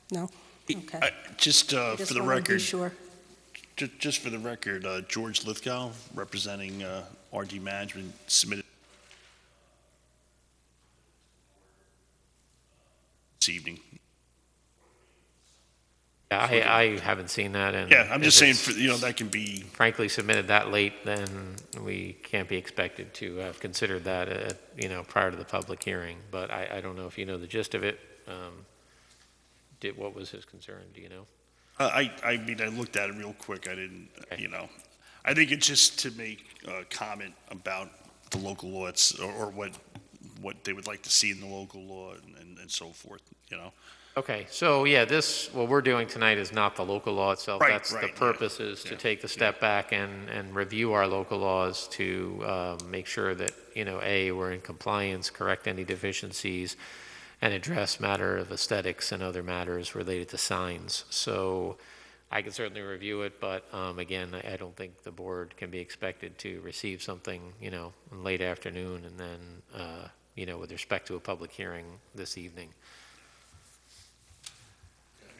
No? Okay. Just I for the wanna be record, sure. just for the record, George Lithgow, representing RD Management, submitted this evening. Yeah, I haven't seen that, and Yeah, I'm just if saying, it's that can be, frankly submitted that late, then we can't be expected to have considered that, prior to the public hearing. But I don't know if you know the gist of it. What was his concern, do you know? I mean, I looked at it real quick, I didn't, Okay. I think it's just to make a comment about the local law, or what they would like to see in the local law and so forth, Okay, so yeah, what we're doing tonight is not the local law itself. Right, That's the right, purpose is to yeah, take the step back and review our local laws to make sure that, A, we're in compliance, correct any deficiencies, and address matter of aesthetics and other matters related to signs. So I can certainly review it, but again, I don't think the board can be expected to receive something, in late afternoon and then, with respect to a public hearing this evening.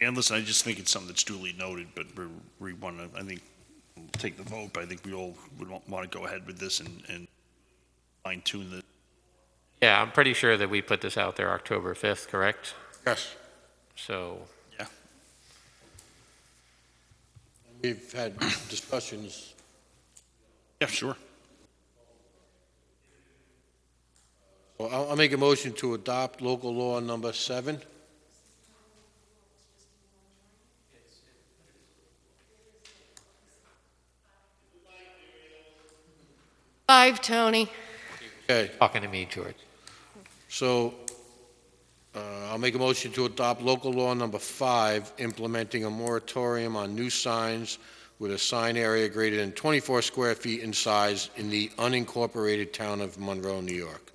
And listen, I just think it's something that's duly noted, but we want to, I think, take the vote, but I think we all would want to go ahead with this and fine tune the. Yeah, I'm pretty sure that we put this out there October 5th, correct? Yes. So, We've had discussions. Yeah, sure. Well, I'll make a motion to adopt local law number 7. Five, Tony. Okay, talking to me, George. so I'll make a motion to adopt local law number 5, implementing a moratorium on new signs with a sign area greater than 24 square feet in size in the unincorporated town of Monroe, New York.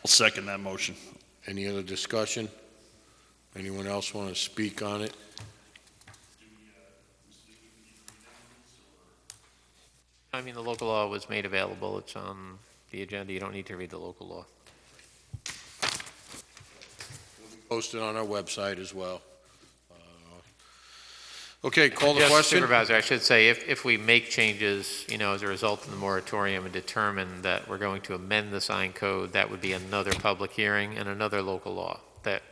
I'll second that motion. Any other discussion? Anyone else want to speak on it? I mean, the local law was made available. It's on the agenda. You don't need to read the local law. Posted on our website as well. Okay, call the Just, question. Supervisor, I should say, if we make changes, as a result of the moratorium and determine that we're going to amend the sign code, that would be another public hearing and another local law,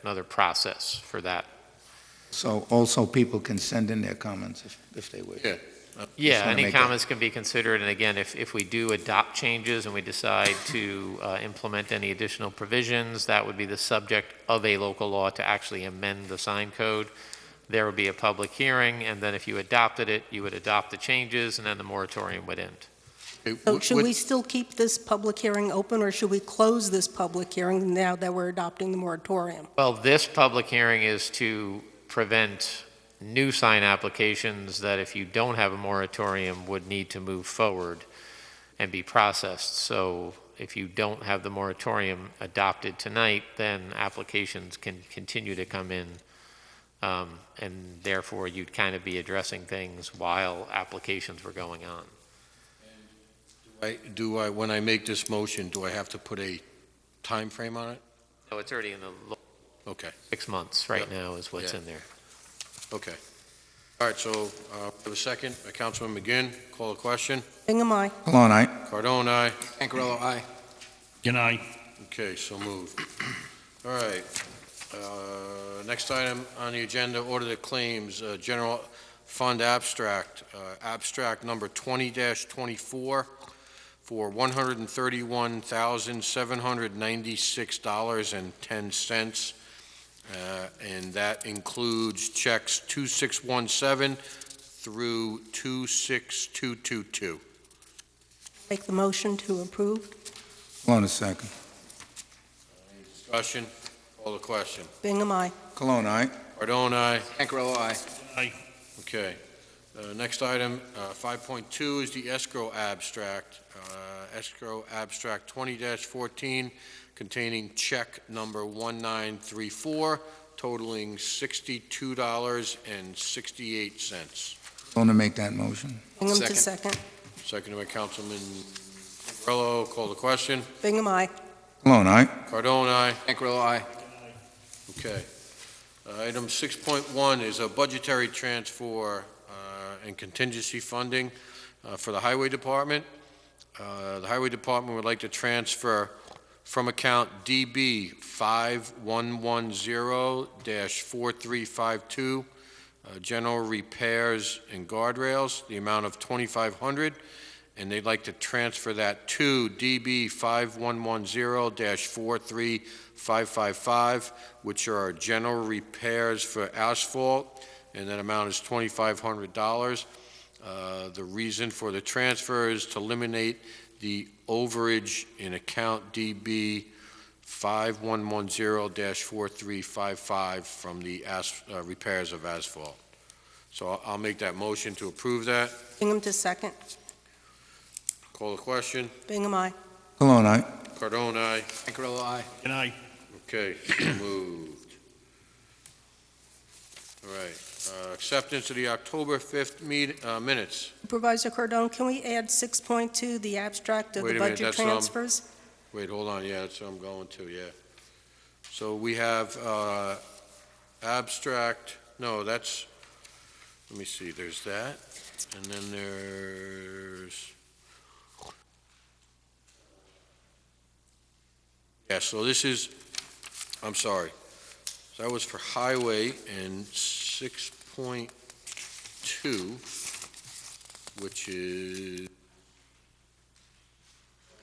another process for that. So also people can send in their comments if they wish. Yeah. Yeah, wanna any make comments can be considered, and again, if we do adopt changes and we decide to implement any additional provisions, that would be the subject of a local law to actually amend the sign code. There would be a public hearing, and then if you adopted it, you would adopt the changes, and then the moratorium would end. Okay, So should we still keep this public hearing open, or should we close this public hearing now that we're adopting the moratorium? Well, this public hearing is to prevent new sign applications that if you don't have a moratorium would need to move forward and be processed. So if you don't have the moratorium adopted tonight, then applications can continue to come in. And therefore, you'd kind of be addressing things while applications were going on. When I make this motion, do I have to put a time frame on it? So it's already in the Okay, 6 months right now is what's in there. okay. All right, so, for the second, Councilman McGinn, call the question. Bingham, aye. Cologne, aye. Cardone, aye. Ancarello, aye. Good night. Okay, so moved. All right. Next item on the agenda, order the claims, general fund abstract, abstract number 20-24 for $131,796.10. And that includes checks 2617 through 26222. Make the motion to approve. Cologne, a second. Discussion, call the question. Bingham, aye. Cologne, aye. Cardone, aye. Ancarello, aye. Aye. Okay. Next item, 5.2 is the escrow abstract. Escrow abstract 20-14 containing check number 1934 totaling $62.68. Cologne to make that motion. Bingham to Second. second. Seconded by Councilman Morello. Call the question. Bingham, aye. Cologne, aye. Cardone, aye. Anchorello, aye. Okay. Item 6.1 is a budgetary transfer and contingency funding for the Highway Department. The Highway Department would like to transfer from account DB 5110-4352, general repairs and guardrails, the amount of $2,500, and they'd like to transfer that to DB 5110-43555, which are our general repairs for asphalt, and that amount is $2,500. The reason for the transfer is to eliminate the overage in account DB 5110-4355 from the repairs of asphalt. So I'll make that motion to approve that. Bingham to second. Call the question. Bingham, aye. Cologne, aye. Cardone, aye. Anchorello, aye. Good night. Okay, so moved. All right, acceptance of the October 5th minutes. Supervisor Cardone, can we add 6.2, the abstract of Wait the a minute, budget that's, transfers? Wait, hold on, yeah, that's what I'm going to, yeah. So we have abstract, no, that's, let me see, there's that, and then there's, yeah, so this is, I'm sorry, that was for highway, and 6.2, which is,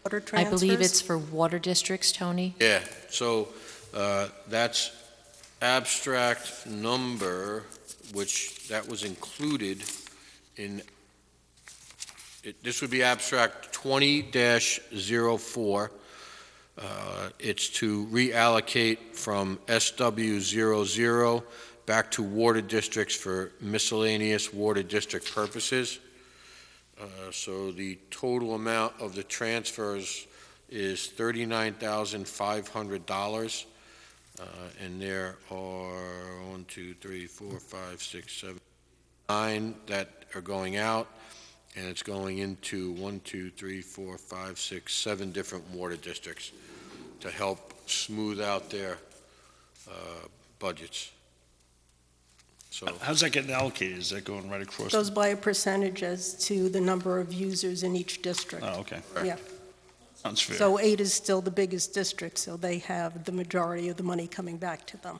Water I transfers? believe it's for water districts, Tony. yeah, so that's abstract number, which that was included in, this would be abstract 20-04. It's to reallocate from SW00 back to water districts for miscellaneous water district purposes. So the total amount of the transfers is $39,500. And there are 1, 2, 3, 4, 5, 6, 7, 9 that are going out. And it's going into 1, 2, 3, 4, 5, 6, 7 different water districts to help smooth out their budgets. So, How's that getting allocated? Is that going right across? Goes by a percentage as to the number of users in each district. Oh, okay. Yeah. Sounds fair. So 8 is still the biggest district, so they have the majority of the money coming back to them.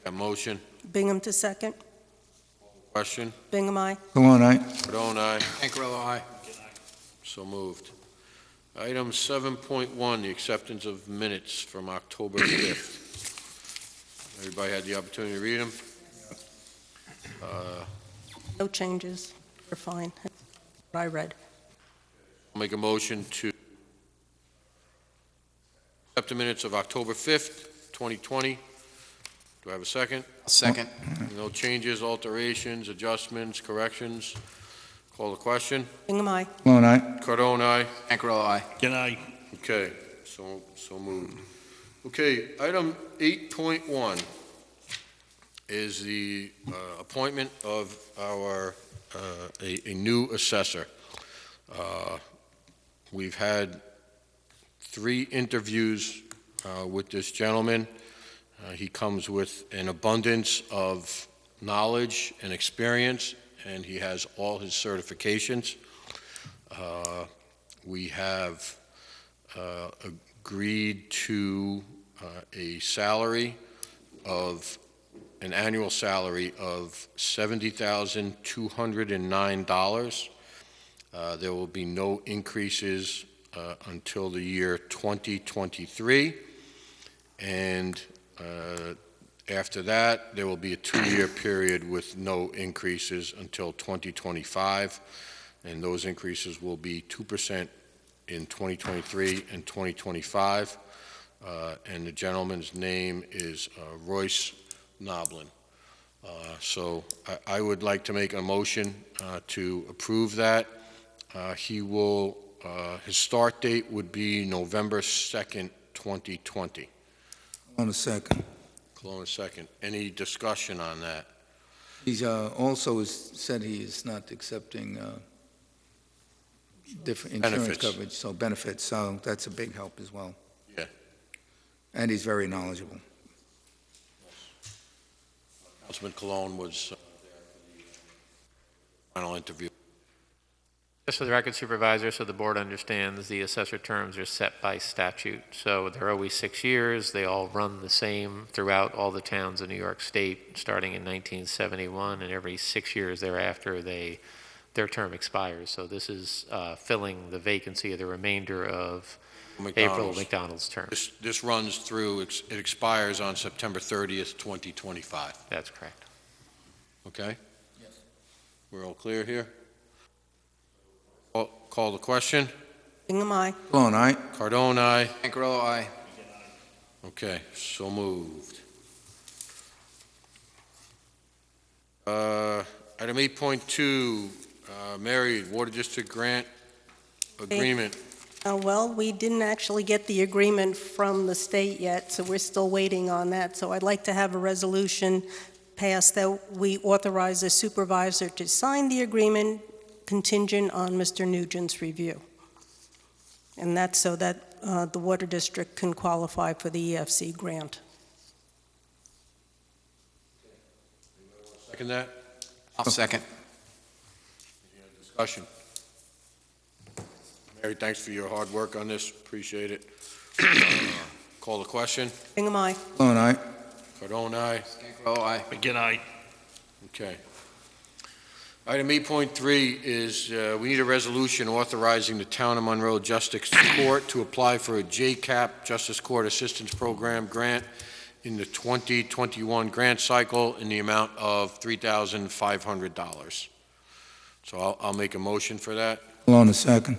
a motion, Bingham to second. question, Bingham, aye. Cologne, aye. Cardone, aye. Anchorello, aye. So moved. Item 7.1, the acceptance of minutes from October 5th. Everybody had the opportunity to read them? No changes. We're fine. What I read. I'll make a motion to accept the minutes of October 5th, 2020. Do I have a second? Second. No changes, alterations, adjustments, corrections? Call the question. Bingham, aye. Cologne, aye. Cardone, aye. Anchorello, aye. Good night. Okay, so moved. Okay, item 8.1 is the appointment of our, a new assessor. We've had 3 interviews with this gentleman. He comes with an abundance of knowledge and experience, and he has all his certifications. We have agreed to a salary of, an annual salary of $70,209. There will be no increases until the year 2023, and after that, there will be a 2-year period with no increases until 2025, and those increases will be 2% in 2023 and 2025. And the gentleman's name is Royce Noblin. So I would like to make a motion to approve that. He will, his start date would be November 2nd, 2020. On a second. Cologne, second. Any discussion on that? He's also said he is not accepting different insurance Benefits. coverage, so benefits, so that's a big help as well. Yeah. And he's very knowledgeable. Councilman Cologne was there for the final interview. Just for the record, Supervisor, so the board understands, the assessor terms are set by statute. So they're always 6 years. They all run the same throughout all the towns in New York State, starting in 1971, and every 6 years thereafter, their term expires. So this is filling the vacancy of the remainder of April McDonald's term. This runs through, it expires on September 30th, 2025. That's correct. Okay? Yes. We're all clear here? Call the question. Bingham, aye. Cologne, aye? Cardone, aye. Ancarello, aye. Okay, so moved. Item 8.2, Mary, Water District Grant Agreement. Well, we didn't actually get the agreement from the state yet, so we're still waiting on that. So I'd like to have a resolution passed that we authorize the supervisor to sign the agreement contingent on Mr. Nugent's review. And that's so that the Water District can qualify for the EFC grant. Second that? I'll second. Any other discussion? Mary, thanks for your hard work on this, appreciate it. Call the question. Bingham, aye. Cologne, aye? Cardone, aye. Ancarello, aye. Again, aye. Okay. Item 8.3 is we need a resolution authorizing the Town of Monroe Justice Court to apply for a JCAP Justice Court Assistance Program grant in the 2021 grant cycle in the amount of $3,500. So I'll make a motion for that. Cologne, a second.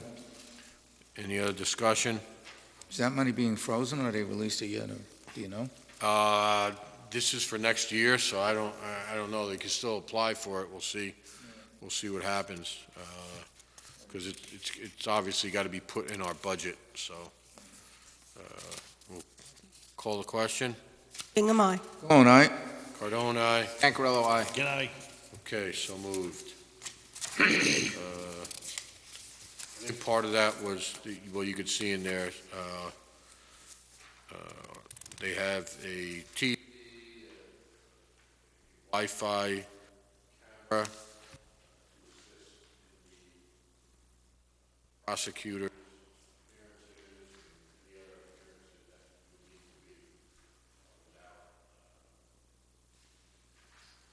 Any other discussion? Is that money being frozen, or they released it yet, or do you know? This is for next year, so I don't know. They can still apply for it. We'll see. We'll see what happens, because it's obviously got to be put in our budget, so we'll call the question. Bingham, aye. Cologne, aye? Cardone, aye. Ancarello, aye. Again, aye. Okay, so moved. I think part of that was, well, you could see in there, they have a TV, Wi-Fi camera, prosecutor.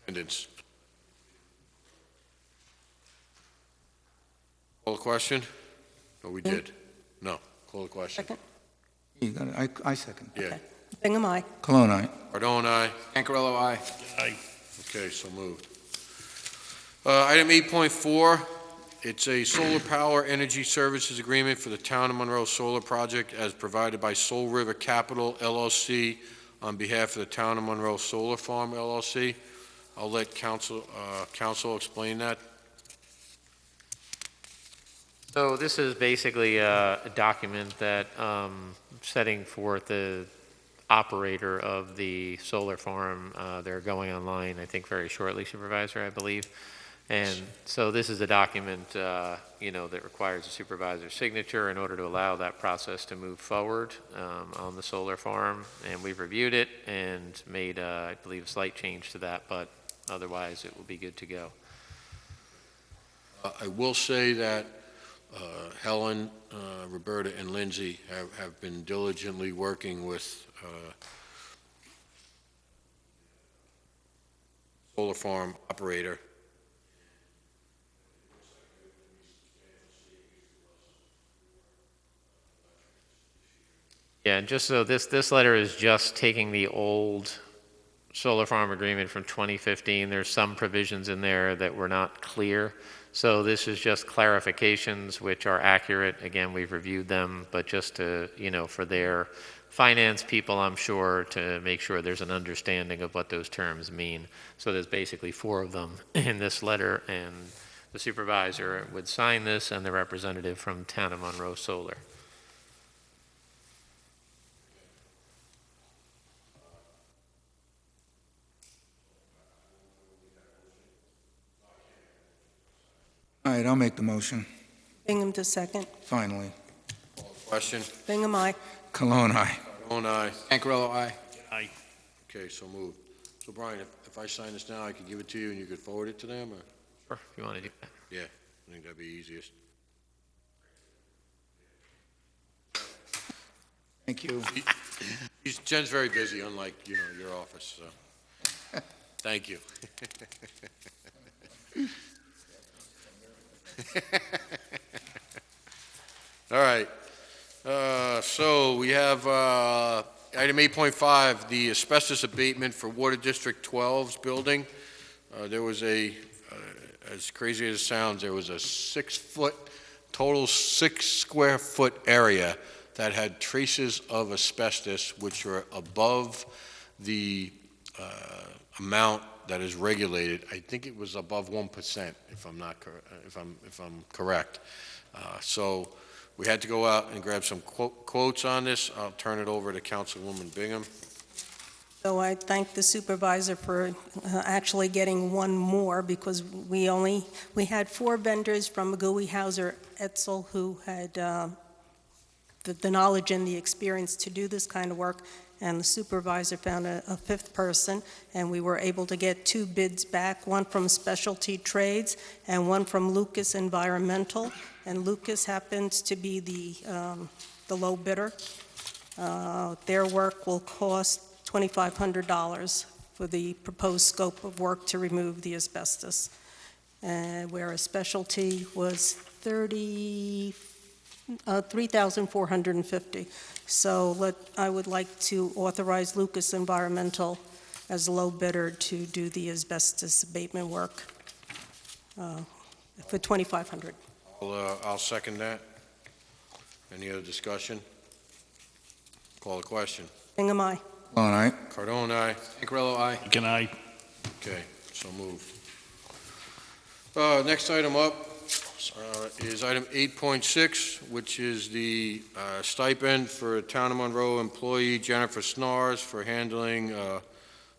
Attendance. Call the question? No, we did. No, call the question. Second. You got it, I second. Yeah. Bingham, aye. Cologne, aye? Cardone, aye. Ancarello, aye. Aye. Okay, so moved. Item 8.4, it's a solar power energy services agreement for the Town of Monroe Solar Project as provided by Soul River Capital LLC on behalf of the Town of Monroe Solar Farm LLC. I'll let council explain that. So this is basically a document that setting forth the operator of the solar farm. They're going online, I think, very shortly, Supervisor, I believe. And so this is a document, that requires a supervisor's signature in order to allow that process to move forward on the solar farm. And we've reviewed it and made, I believe, a slight change to that, but otherwise it will be good to go. I will say that Helen, Roberta, and Lindsay have been diligently working with solar farm operator. Yeah, and just so this letter is just taking the old solar farm agreement from 2015. There's some provisions in there that were not clear. So this is just clarifications which are accurate. Again, we've reviewed them, but just to, for their finance people, I'm sure, to make sure there's an understanding of what those terms mean. So there's basically 4 of them in this letter, and the supervisor would sign this and the representative from Town of Monroe Solar. All right, I'll make the motion. Bingham to second. Finally. Question? Bingham, aye. Cologne, aye. Cardone, aye. Pancarello, aye. Aye. Okay, so moved. So Brian, if I sign this now, I could give it to you and you could forward it to them, or? Sure, if you want to do that. Yeah, I think that'd be easiest. Thank you. Jen's very busy, unlike, your office, so. Thank you. All right. So we have item 8.5, the asbestos abatement for Water District 12's building. There was as crazy as it sounds, there was a total 6 square foot area that had traces of asbestos, which are above the amount that is regulated. I think it was above 1%, if I'm correct. So we had to go out and grab some quotes on this. I'll turn it over to Councilwoman Bingham. So I thank the supervisor for actually getting one more, because we had 4 vendors from McGooey Hauser Etzel who had the knowledge and the experience to do this kind of work, and the supervisor found a 5th person, and we were able to get 2 bids back, one from Specialty Trades and one from Lucas Environmental, and Lucas happens to be the low bidder. Their work will cost $2,500 for the proposed scope of work to remove the asbestos, whereas Specialty was $3,450. So I would like to authorize Lucas Environmental as low bidder to do the asbestos abatement work for $2,500. I'll second that. Any other discussion? Call the question. Bingham, aye. Cologne, aye. Cardone, aye. Pancarello, aye. Can I? Okay, so moved. Next item up is item 8.6, which is the stipend for Town of Monroe employee Jennifer Snars for handling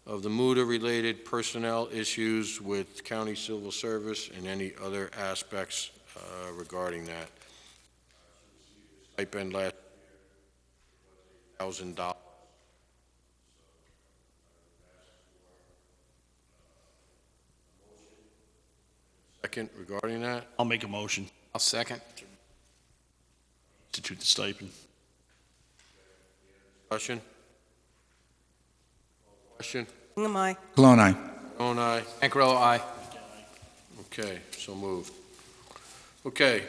of the MUDA-related personnel issues with county civil service and any other aspects regarding that. Stipend last $1,000. Second regarding that? I'll make a motion I'll second. to institute the stipend. Question? Question? Bingham, aye. Cologne, aye. Cardone, aye. Pancarello, aye. Okay, so moved. Okay,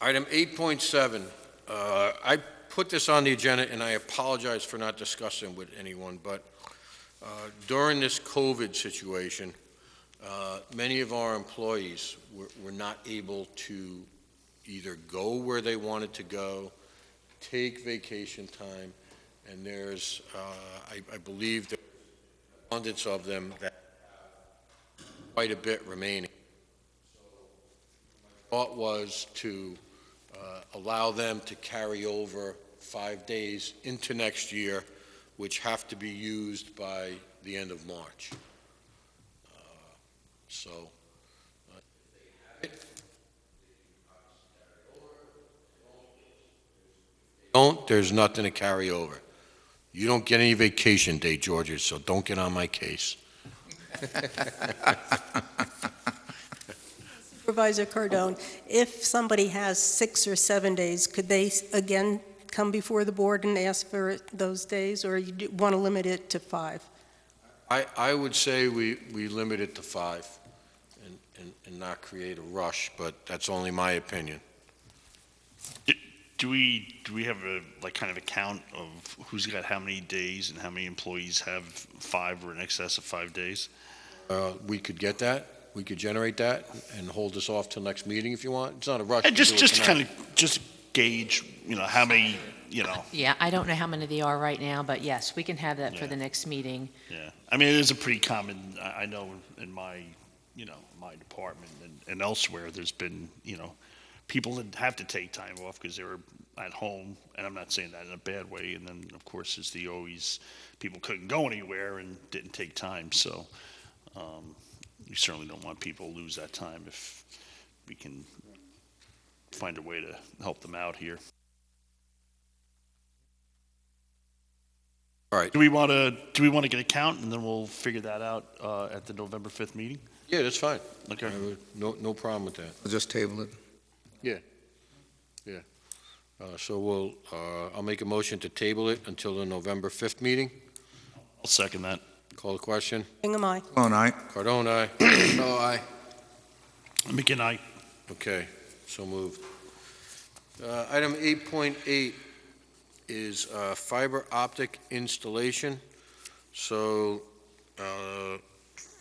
item 8.7. I put this on the agenda, and I apologize for not discussing with anyone, but during this COVID situation, many of our employees were not able to either go where they wanted to go, take vacation time, and there's, I believe, there's an abundance of them that have quite a bit remaining. So my thought was to allow them to carry over 5 days into next year, which have to be used by the end of March. So, there's nothing to carry over. You don't get any vacation day, Georgia, so don't get on my case. Supervisor Cardone, if somebody has 6 or 7 days, could they again come before the board and ask for those days, or you want to limit it to 5? I would say we limit it to 5 and not create a rush, but that's only my opinion. Do we have a kind of a count of who's got how many days and how many employees have 5 or in excess of 5 days? We could get that. We could generate that and hold this off till next meeting if you want. It's not a rush. And We can do it just tonight. kind of just gauge, how many, Yeah, I don't know how many they are right now, but yes, we can have that for Yeah. the next meeting. Yeah. I mean, it is a pretty common, I know in my, my department and elsewhere, there's been, people that have to take time off because they were at home, and I'm not saying that in a bad way. And then, of course, as the always, people couldn't go anywhere and didn't take time. So we certainly don't want people to lose that time if we can find a way to help them out here. All right. Do we want to get a count, and then we'll figure that out at the November 5th meeting? Yeah, that's fine. Okay. No problem with that. I'll just table it. So I'll make a motion to table it until the November 5th meeting. I'll second that. Call the question. Hingham, aye. All right. Cardone, aye. Oh, aye. McGinn, aye. Okay, so moved. Item 8.8 is fiber optic installation. So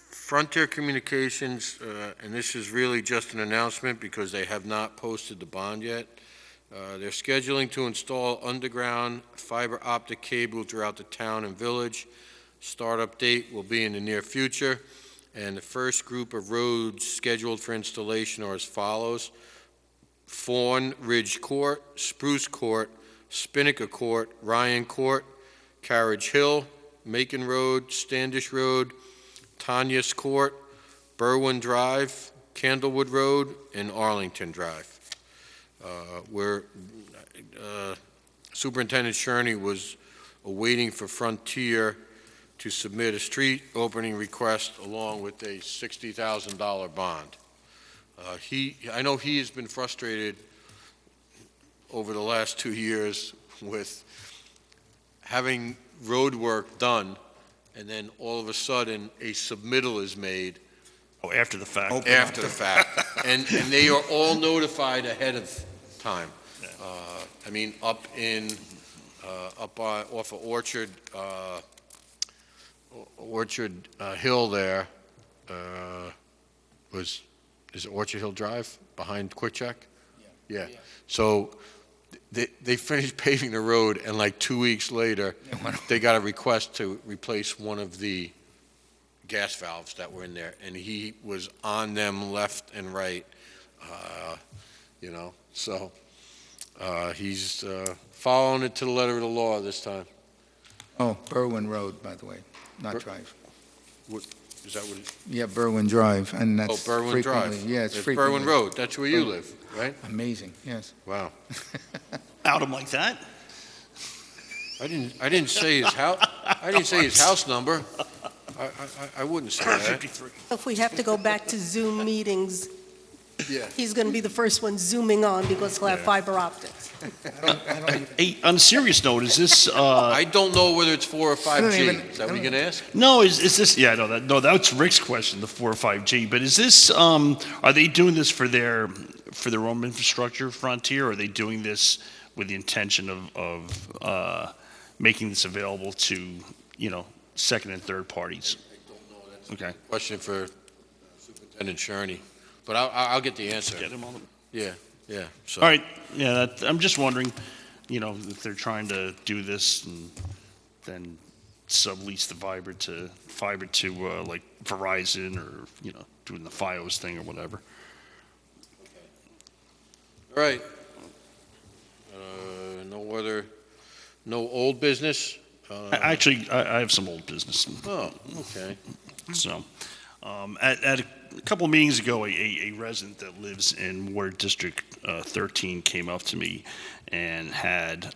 Frontier Communications, and this is really just an announcement because they have not posted the bond yet. They're scheduling to install underground fiber optic cable throughout the town and village. Startup date will be in the near future, and the first group of roads scheduled for installation are as follows: Fawn Ridge Court, Spruce Court, Spinnaker Court, Ryan Court, Carriage Hill, Macon Road, Standish Road, Tanya's Court, Berwyn Drive, Candlewood Road, and Arlington Drive. Where Superintendent Sherney was awaiting for Frontier to submit a street opening request along with a $60,000 bond. I know he has been frustrated over the last 2 years with having road work done, and then all of a sudden, a submittal is made Oh, after the fact. after the fact. And they are all notified ahead of time. I mean, off of Orchard Hill there, is it Orchard Hill Drive behind Quick Check? Yeah. So they finished paving the road, and like 2 weeks later, they got a request to replace one of the gas valves that were in there, and he was on them left and right, so he's following it to the letter of the law this time. Oh, Berwyn Road, by the way, not Ber- Drive. Is that what it is? Yeah, Berwyn Drive, and Oh, that's Berwyn frequently. Drive. Yeah, it's It's frequently. Berwyn Road, that's where you live, right? Amazing, yes. Wow. Out him like that? I didn't say his house, I didn't say his house number. I wouldn't say that. 53. If we have to go back to Zoom meetings, Yeah. he's going to be the first one zooming on because he'll have fiber optics. Hey, on a serious note, is this, I don't know whether it's 4 or 5G. even- Is that what you're gonna ask? no, is this, yeah, no, that's Rick's question, the 4 or 5G, but is this, are they doing this for their own infrastructure, Frontier, or are they doing this with the intention of making this available to, second and third parties? Okay. Question for Superintendent Sherney, but I'll get the answer. Get him on the. Yeah, so. All right, yeah, I'm just wondering, if they're trying to do this and then sublease the fiber to like Verizon or, doing the FiOS thing or whatever. All right. No old business? Actually, I have some old business. Oh, okay. So, at a couple of meetings ago, a resident that lives in Ward District 13 came up to me and had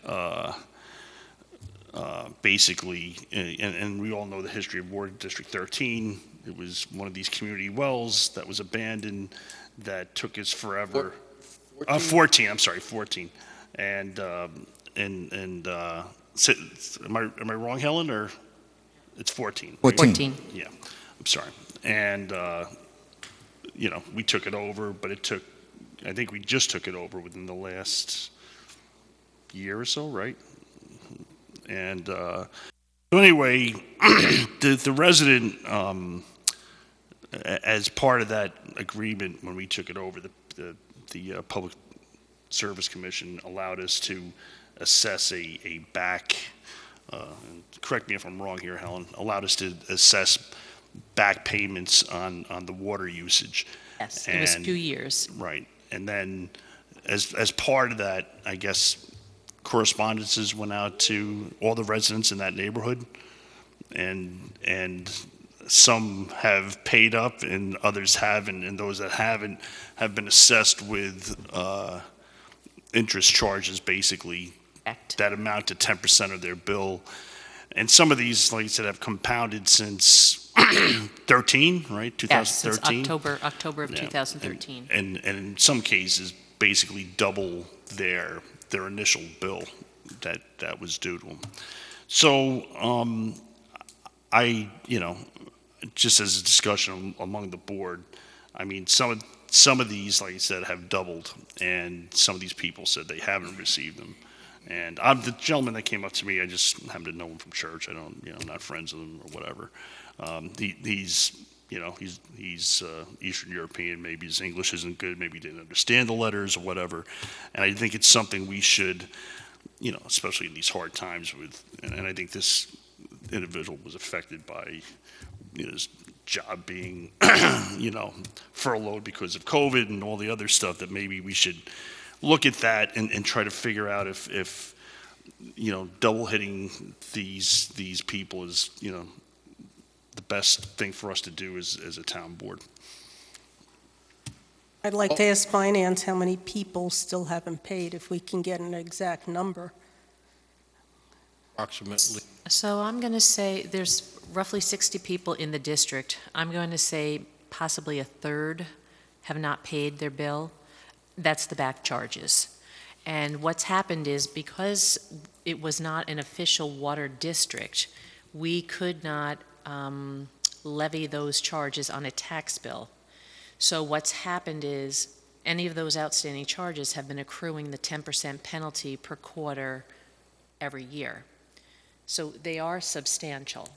basically, and we all know the history of Ward District 13. It was one of these community wells that was abandoned that took us forever. 14. I'm sorry, 14. And am I wrong, Helen, or it's 14? 14. Yeah, I'm sorry. And, we took it over, but I think we just took it over within the last year or so, right? And, so anyway, the resident, as part of that agreement, when we took it over, the Public Service Commission allowed us to assess a back, correct me if I'm wrong here, Helen, allowed us to assess back payments on the water usage. Yes, it was a few years. Right. And then as part of that, I guess correspondences went out to all the residents in that neighborhood, and some have paid up and others haven't, and those that haven't have been assessed with interest charges, basically, Correct. that amount to 10% of their bill. And some of these, like I said, have compounded since 13, right? Yes, since 2013? October of Yeah. 2013. And in some cases, basically double their initial bill that was due to them. So, just as a discussion among the board, I mean, some of these, like I said, have doubled, and some of these people said they haven't received them. And the gentleman that came up to me, I just happen to know him from church. I don't, I'm not friends with him or whatever. He's Eastern European. Maybe his English isn't good. Maybe he didn't understand the letters or whatever. And I think it's something we should, especially in these hard times and I think this individual was affected by his job being, furloughed because of COVID and all the other stuff, that maybe we should look at that and try to figure out if double hitting these people is, the best thing for us to do as a town board. I'd like to ask Finance how many people still haven't paid, if we can get an exact number. Approximately. So I'm going to say there's roughly 60 people in the district. I'm going to say possibly a third have not paid their bill. That's the back charges. And what's happened is, because it was not an official water district, we could not levy those charges on a tax bill. So what's happened is, any of those outstanding charges have been accruing the 10% penalty per quarter every year. So they are substantial.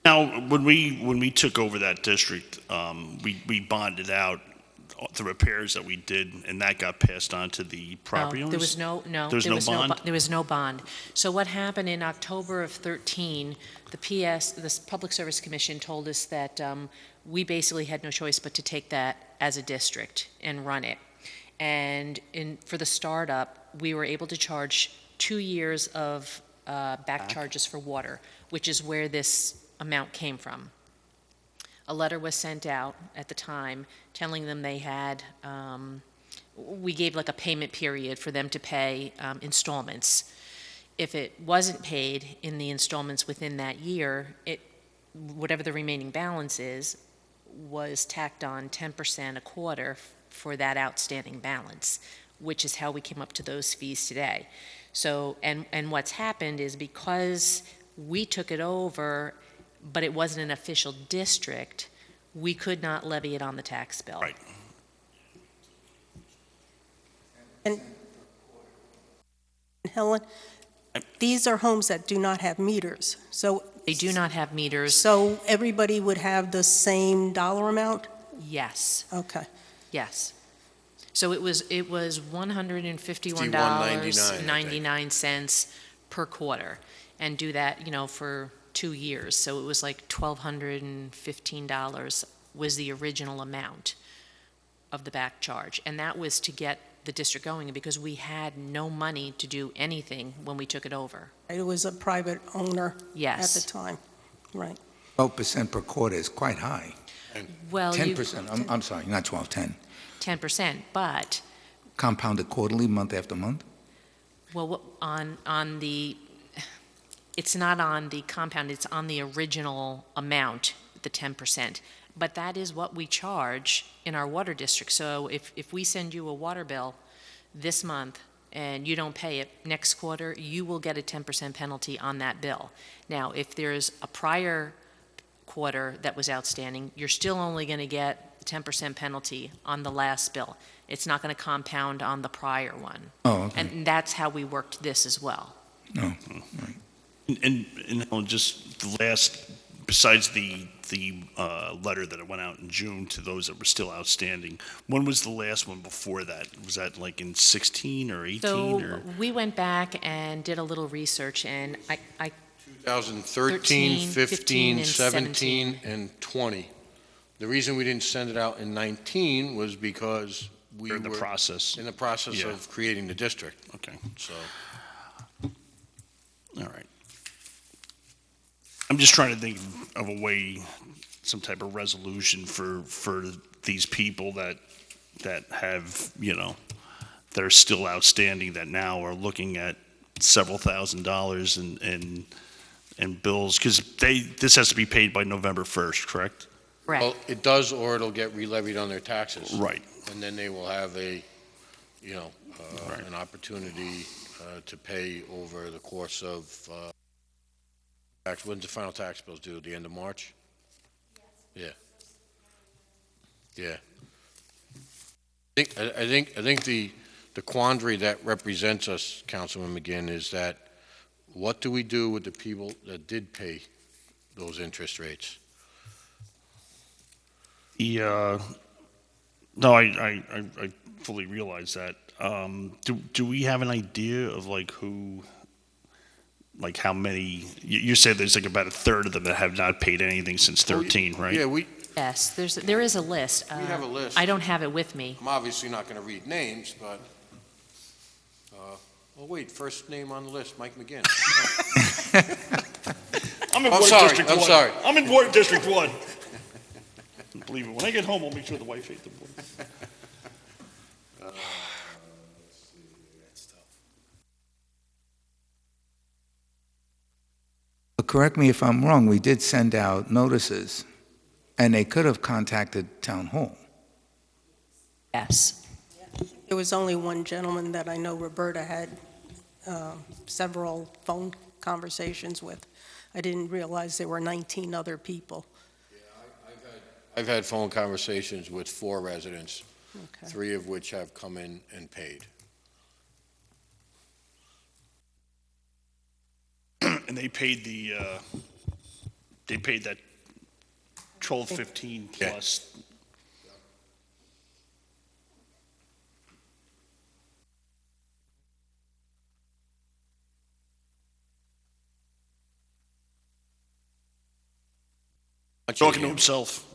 Now, when we took over that district, we bonded out the repairs that we did, and that got passed on to the property No, owners? there was no bond? There was no bond. So what happened in October of 13, the Public Service Commission told us that we basically had no choice but to take that as a district and run it. And for the startup, we were able to charge 2 years of back charges for water, which is where this amount came from. A letter was sent out at the time telling them they had, we gave like a payment period for them to pay installments. If it wasn't paid in the installments within that year, whatever the remaining balance is, was tacked on 10% a quarter for that outstanding balance, which is how we came up to those fees today. So, and what's happened is, because we took it over, but it wasn't an official district, we could not levy it on the tax bill. Right. And Helen, these are homes that do not have meters, so They do not have meters. so everybody would have the same dollar amount? Yes, Okay. yes. So it was $51.99 per quarter, and do that, for 2 years. So it was like $1,215 was the original amount of the back charge. And that was to get the district going, because we had no money to do anything when we took it over. It was a private owner Yes. at the time, right? 12% per quarter is quite high. Well, 10%, I'm sorry, not 12, 10. 10%, but, Compounded quarterly, month after month? well, it's not on the compound, it's on the original amount, the 10%. But that is what we charge in our water district. So if we send you a water bill this month and you don't pay it next quarter, you will get a 10% penalty on that bill. Now, if there's a prior quarter that was outstanding, you're still only going to get the 10% penalty on the last bill. It's not going to compound on the prior one. Oh, okay. And that's how we worked this as well. No, right. And just the last, besides the letter that went out in June to those that were still outstanding, when was the last one before that? Was that like in 16 or 18? So we went back and did a little research, and I 2013, 15, and 17, and 20. The reason we didn't send it out in 19 was because we Or were in the process? in the process Yeah. of creating the district, Okay, so. all right. I'm just trying to think of a way, some type of resolution for these people that have, that are still outstanding that now are looking at several $1,000s in bills, because this has to be paid by November 1st, correct? Correct. Well, it does, or it'll get re-levied on their taxes. Right. And then they will have a, Right. an opportunity to pay over the course of, when's the final tax bills due, the end of March? Yeah. Yeah. I think the quandary that represents us, Councilman McGinn, is that what do we do with the people that did pay those interest rates? No, I fully realize that. Do we have an idea of like who, like how many, you said there's like about a third of them that have not paid anything since 13, right? Yeah, Yes, there is a list. We have a list. I don't have it with me. I'm obviously not going to read names, but, oh, wait, first name on the list, Mike McGinn. I'm in I'm Ward sorry, District I'm 1. sorry. I'm in Ward District 1. Believe it. When I get home, I'll make sure the wife ate the board. But correct me if I'm wrong, we did send out notices, and they could have contacted Town Hall. Yes. There was only one gentleman that I know Roberta had several phone conversations with. I didn't realize there were 19 other people. I've had phone conversations with 4 residents, Okay. 3 of which have come in and paid. And they paid that 1215 Yeah. plus. Talking to himself.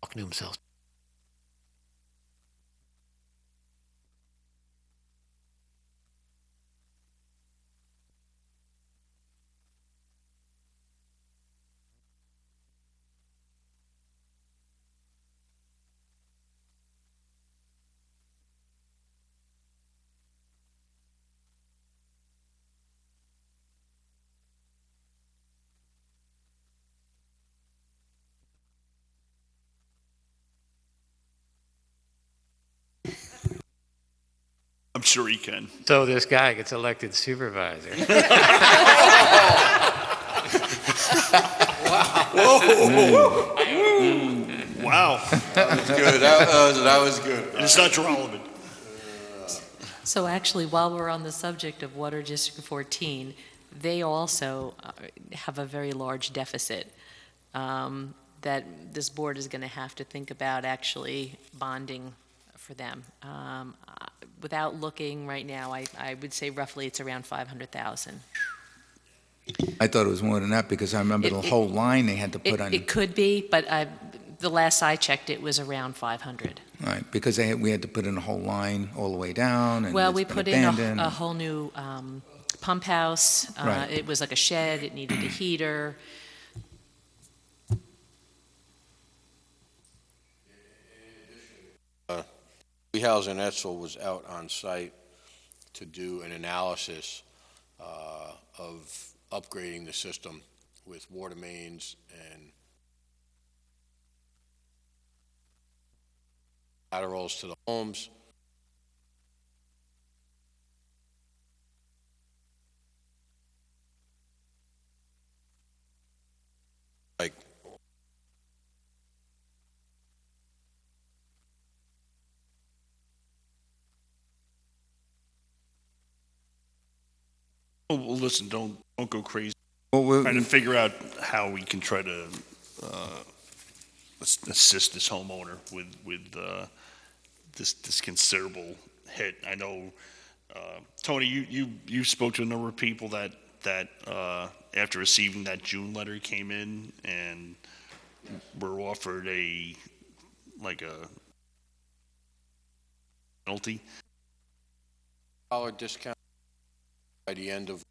Talking to himself. I'm sure he can. So this guy gets elected supervisor. Wow. Good, that was good. And it's not relevant. So actually, while we're on the subject of Water District 14, they also have a very large deficit that this board is going to have to think about actually bonding for them. Without looking right now, I would say roughly it's around 500,000. I thought it was more than that, because I remember the whole line they had to put on. It could be, but the last I checked, it was around 500. Right, because we had to put in a whole line all the way down, and Well, it's we been put in abandoned. a whole new pump house. Right. It was like a shed, it needed a heater. Housing Etzel was out on site to do an analysis of upgrading the system with water mains and laterals to the homes. Like, Well, listen, don't go crazy. Well, Trying to figure out how we can try to assist this homeowner with this considerable hit. I know, Tony, you spoke to a number of people that that after receiving that June letter came in and we're offered a penalty. Dollar discount by the end of.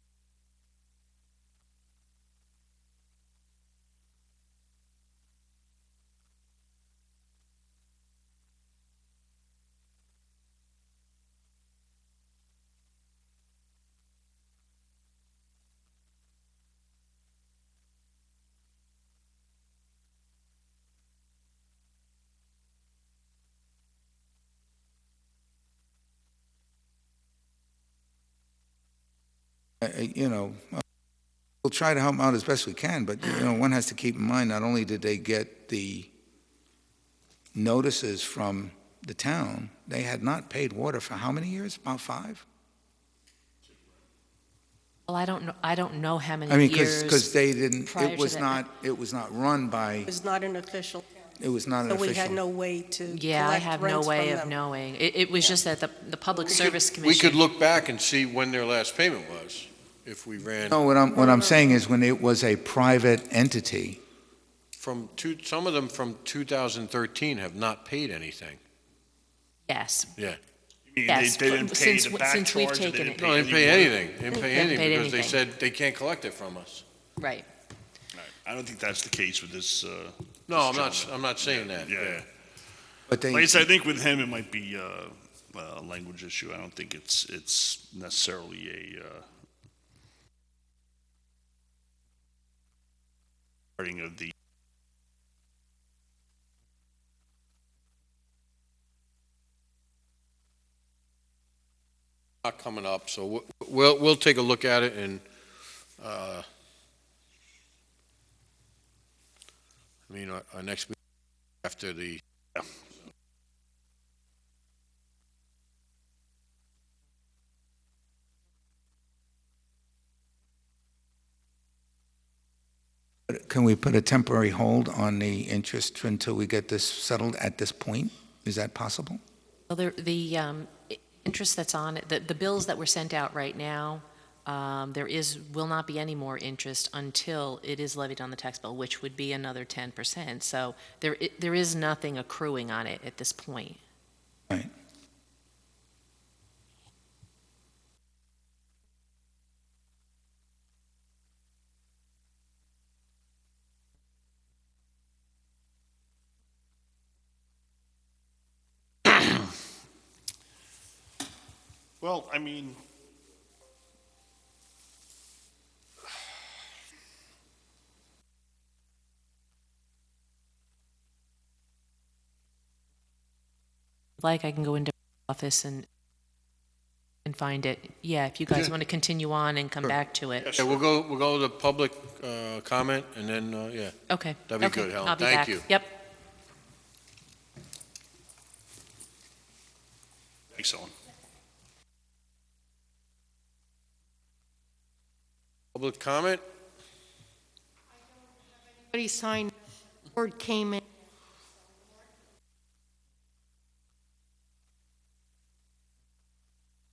You know, we'll try to help them out as best we can, but, you know, one has to keep in mind, not only did they get the notices from the town, they had not paid water for how many years? About 5? Well, I don't know how many I mean, years. because they didn't, prior it to was that. not run by, It was not an official, it was not an so official. we had no way to Yeah, I collect have no rents way from of them. knowing. It was just that the Public Service We Commission. could look back and see when their last payment was, if we ran No, what I'm saying is when it was a private entity, some of them from 2013 have not paid anything. Yes. Yeah. I mean, Yes, they didn't pay since the back since we've charge, and they taken didn't it. No, they didn't pay any water. anything. They didn't pay They haven't anything paid because they anything. said they can't collect it from us. Right. I don't think that's the case with this. No, this I'm not saying that. Yeah. but they. Like I said, I think with him, it might be a language issue. I don't think it's necessarily a starting of the. Not coming up, so we'll take a look at it and, I mean, our next meeting after the. Can we put a temporary hold on the interest until we get this settled at this point? Is that possible? Well, the interest that's on it, the bills that were sent out right now, will not be any more interest until it is levied on the tax bill, which would be another 10%. So there is nothing accruing on it at this point. Right. Well, I mean, Like, I can go into the office and find it. Yeah, if you guys Yeah. want to continue on and come Sure. back to it. Yeah, we'll go to the public comment, and then, yeah, Okay. that'd be Okay, good, Helen. I'll be Thank back. you. Yep. thanks, Ellen. Public comment? Somebody signed, word came in.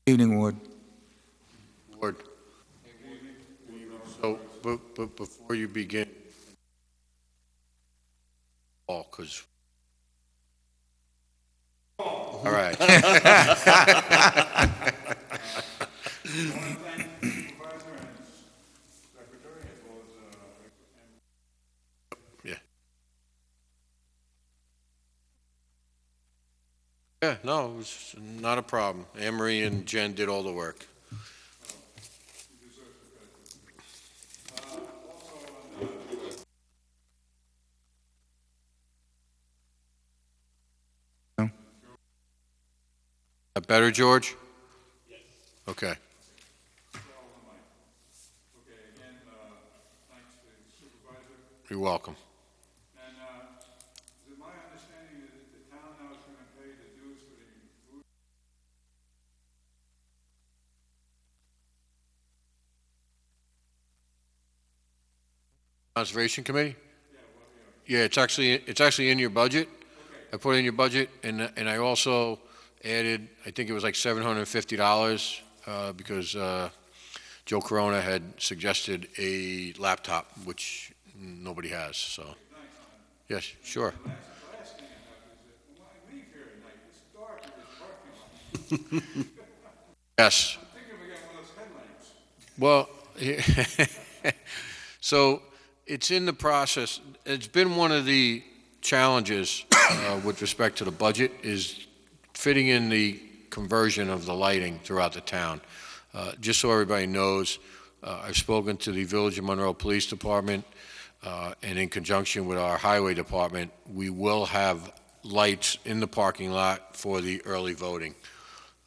Evening, Ward. Ward. So, but before you begin, because. All right. Yeah. Yeah, no, it was not a problem. Anne Marie and Jen did all the work. That better, George? Yes. Okay. Okay, again, thanks to the supervisor. You're welcome. And is it my understanding that the town now is going to pay the dues for the food? Conservation Committee? Yeah, it's actually in your budget. I put it in your budget, and I also added, I think it was like $750, because Joe Corona had suggested a laptop, which nobody has, so. Yes, sure. Last thing I have is that when I leave here at night, it's dark in this parking lot. Yes. I'm thinking of getting one of those headlamps. Well, so it's in the process. It's been one of the challenges with respect to the budget is fitting in the conversion of the lighting throughout the town. Just so everybody knows, I've spoken to the Village of Monroe Police Department, and in conjunction with our Highway Department, we will have lights in the parking lot for the early voting.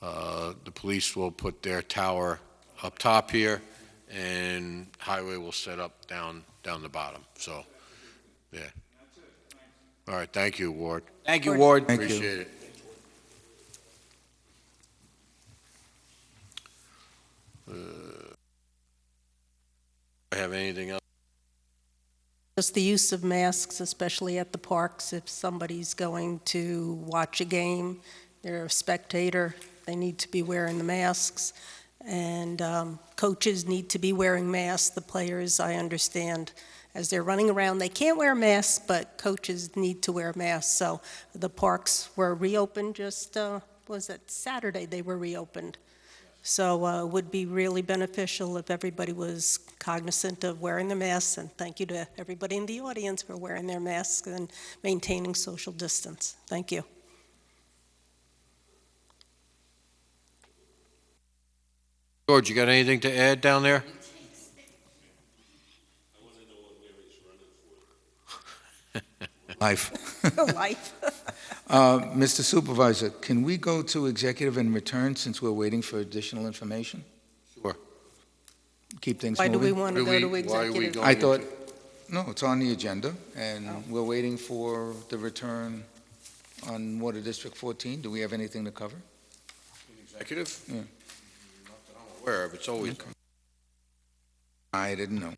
The police will put their tower up top here, and Highway will set up down the bottom. So, yeah. All right, thank you, Ward. Thank you, Ward. Thank you. Appreciate it. I have anything else? Just the use of masks, especially at the parks. If somebody's going to watch a game, they're a spectator, they need to be wearing the masks. And coaches need to be wearing masks. The players, I understand, as they're running around, they can't wear masks, but coaches need to wear masks. So the parks were reopened just, was it Saturday they were reopened? So it would be really beneficial if everybody was cognizant of wearing their masks, and thank you to everybody in the audience for wearing their masks and maintaining social distance. Thank you. George, you got anything to add down there? Life. Life. Mr. Supervisor, can we go to executive and return since we're waiting for additional information? Sure. Keep things Why do we moving? want to go to Why are we executive? going I thought, into- no, it's on the agenda, and we're waiting for the return on Water District 14. Do we have anything to cover? Executive? Yeah. Not that I'm aware of, it's always. I didn't know.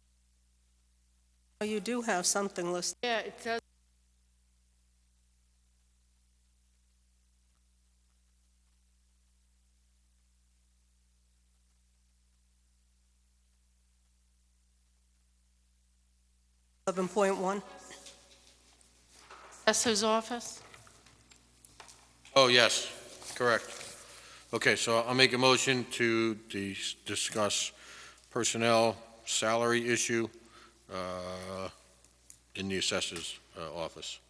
Oh, you do have something listed. Yeah, it says 11.1. Assessor's office. Oh, yes, correct. Okay, so I'll make a motion to discuss personnel salary issue in the assessor's office.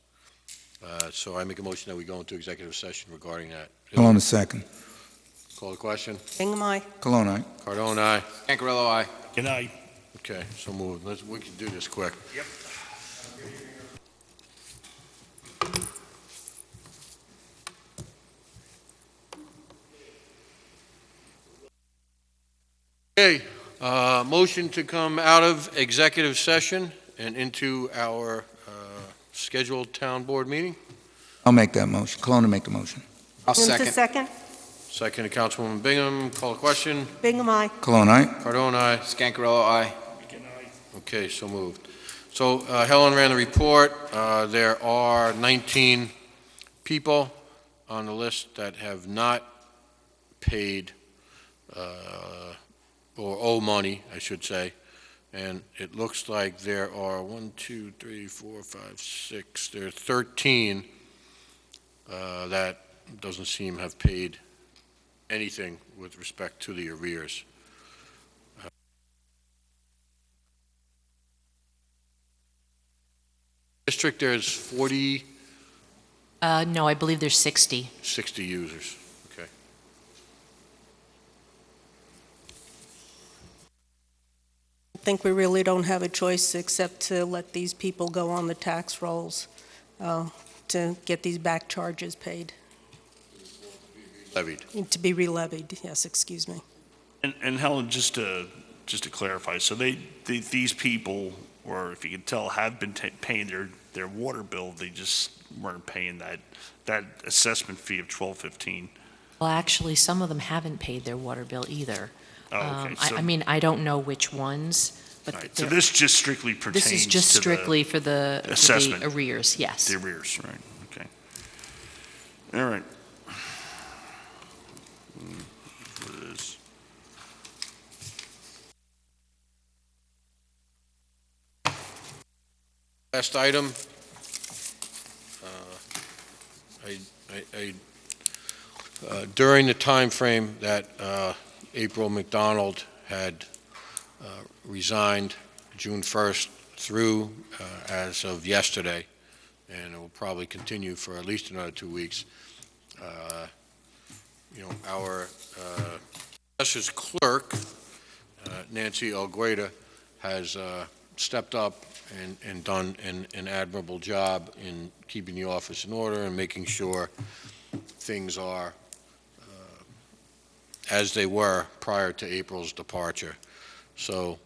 So I make a motion that we go into executive session regarding that. Hold on a second. Call the question. Bingham, aye. Cologne, aye. Cardone, aye. Cancarello, aye. Good night. Okay, so moved. We can do this quick. Yep. Okay, motion to come out of executive session and into our scheduled town board meeting. I'll make that motion. Cologne will make the motion. I'll Into second. second. Second to Councilwoman Bingham. Call the question. Bingham, aye. Cologne, aye. Cardone, aye. Scancarello, aye. Okay, so moved. So Helen ran the report. There are 19 people on the list that have not paid or owe money, I should say. And it looks like there are 1, 2, 3, 4, 5, 6, there are 13 that doesn't seem have paid anything with respect to the arrears. District, there's 40, No, I believe there's 60. 60 users. Okay. I think we really don't have a choice except to let these people go on the tax rolls to get these back charges paid, Levied. to be re-levied. Yes, excuse me. And Helen, just to clarify, so these people, or if you can tell, have been paying their water bill, they just weren't paying that assessment fee of $12.15. Well, actually, some of them haven't paid their water bill either. Oh, okay. So, I mean, I don't know which ones, but all right, so there- this just strictly pertains this is just to strictly for the assessment. arrears, yes. the arrears, right? Okay. All right. What it is. Last item. During the time frame that April McDonald had resigned, June 1st through as of yesterday, and it will probably continue for at least another 2 weeks, our assessor's clerk, Nancy Algueda, has stepped up and done an admirable job in keeping the office in order and making sure things are as they were prior to April's departure. So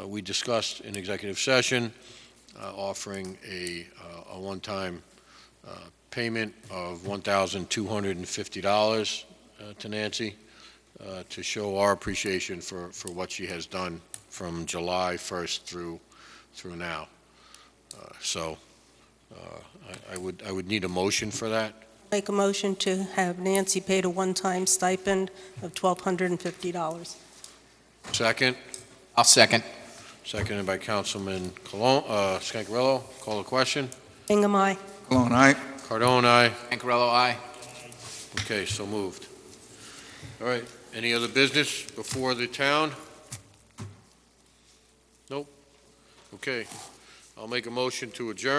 we discussed in executive session offering a one-time payment of $1,250 to Nancy to show our appreciation for what she has done from July 1st through now. I would need a motion for that. Make a motion to have Nancy paid a one-time stipend of $1,250. Second. I'll second. Seconded by Councilman Scancarello. Call the question. Bingham, aye. Cologne, aye. Cardone, aye. Ancarello, aye. Okay, so moved. All right, any other business before the town? Nope. Okay, I'll make a motion to adjourn.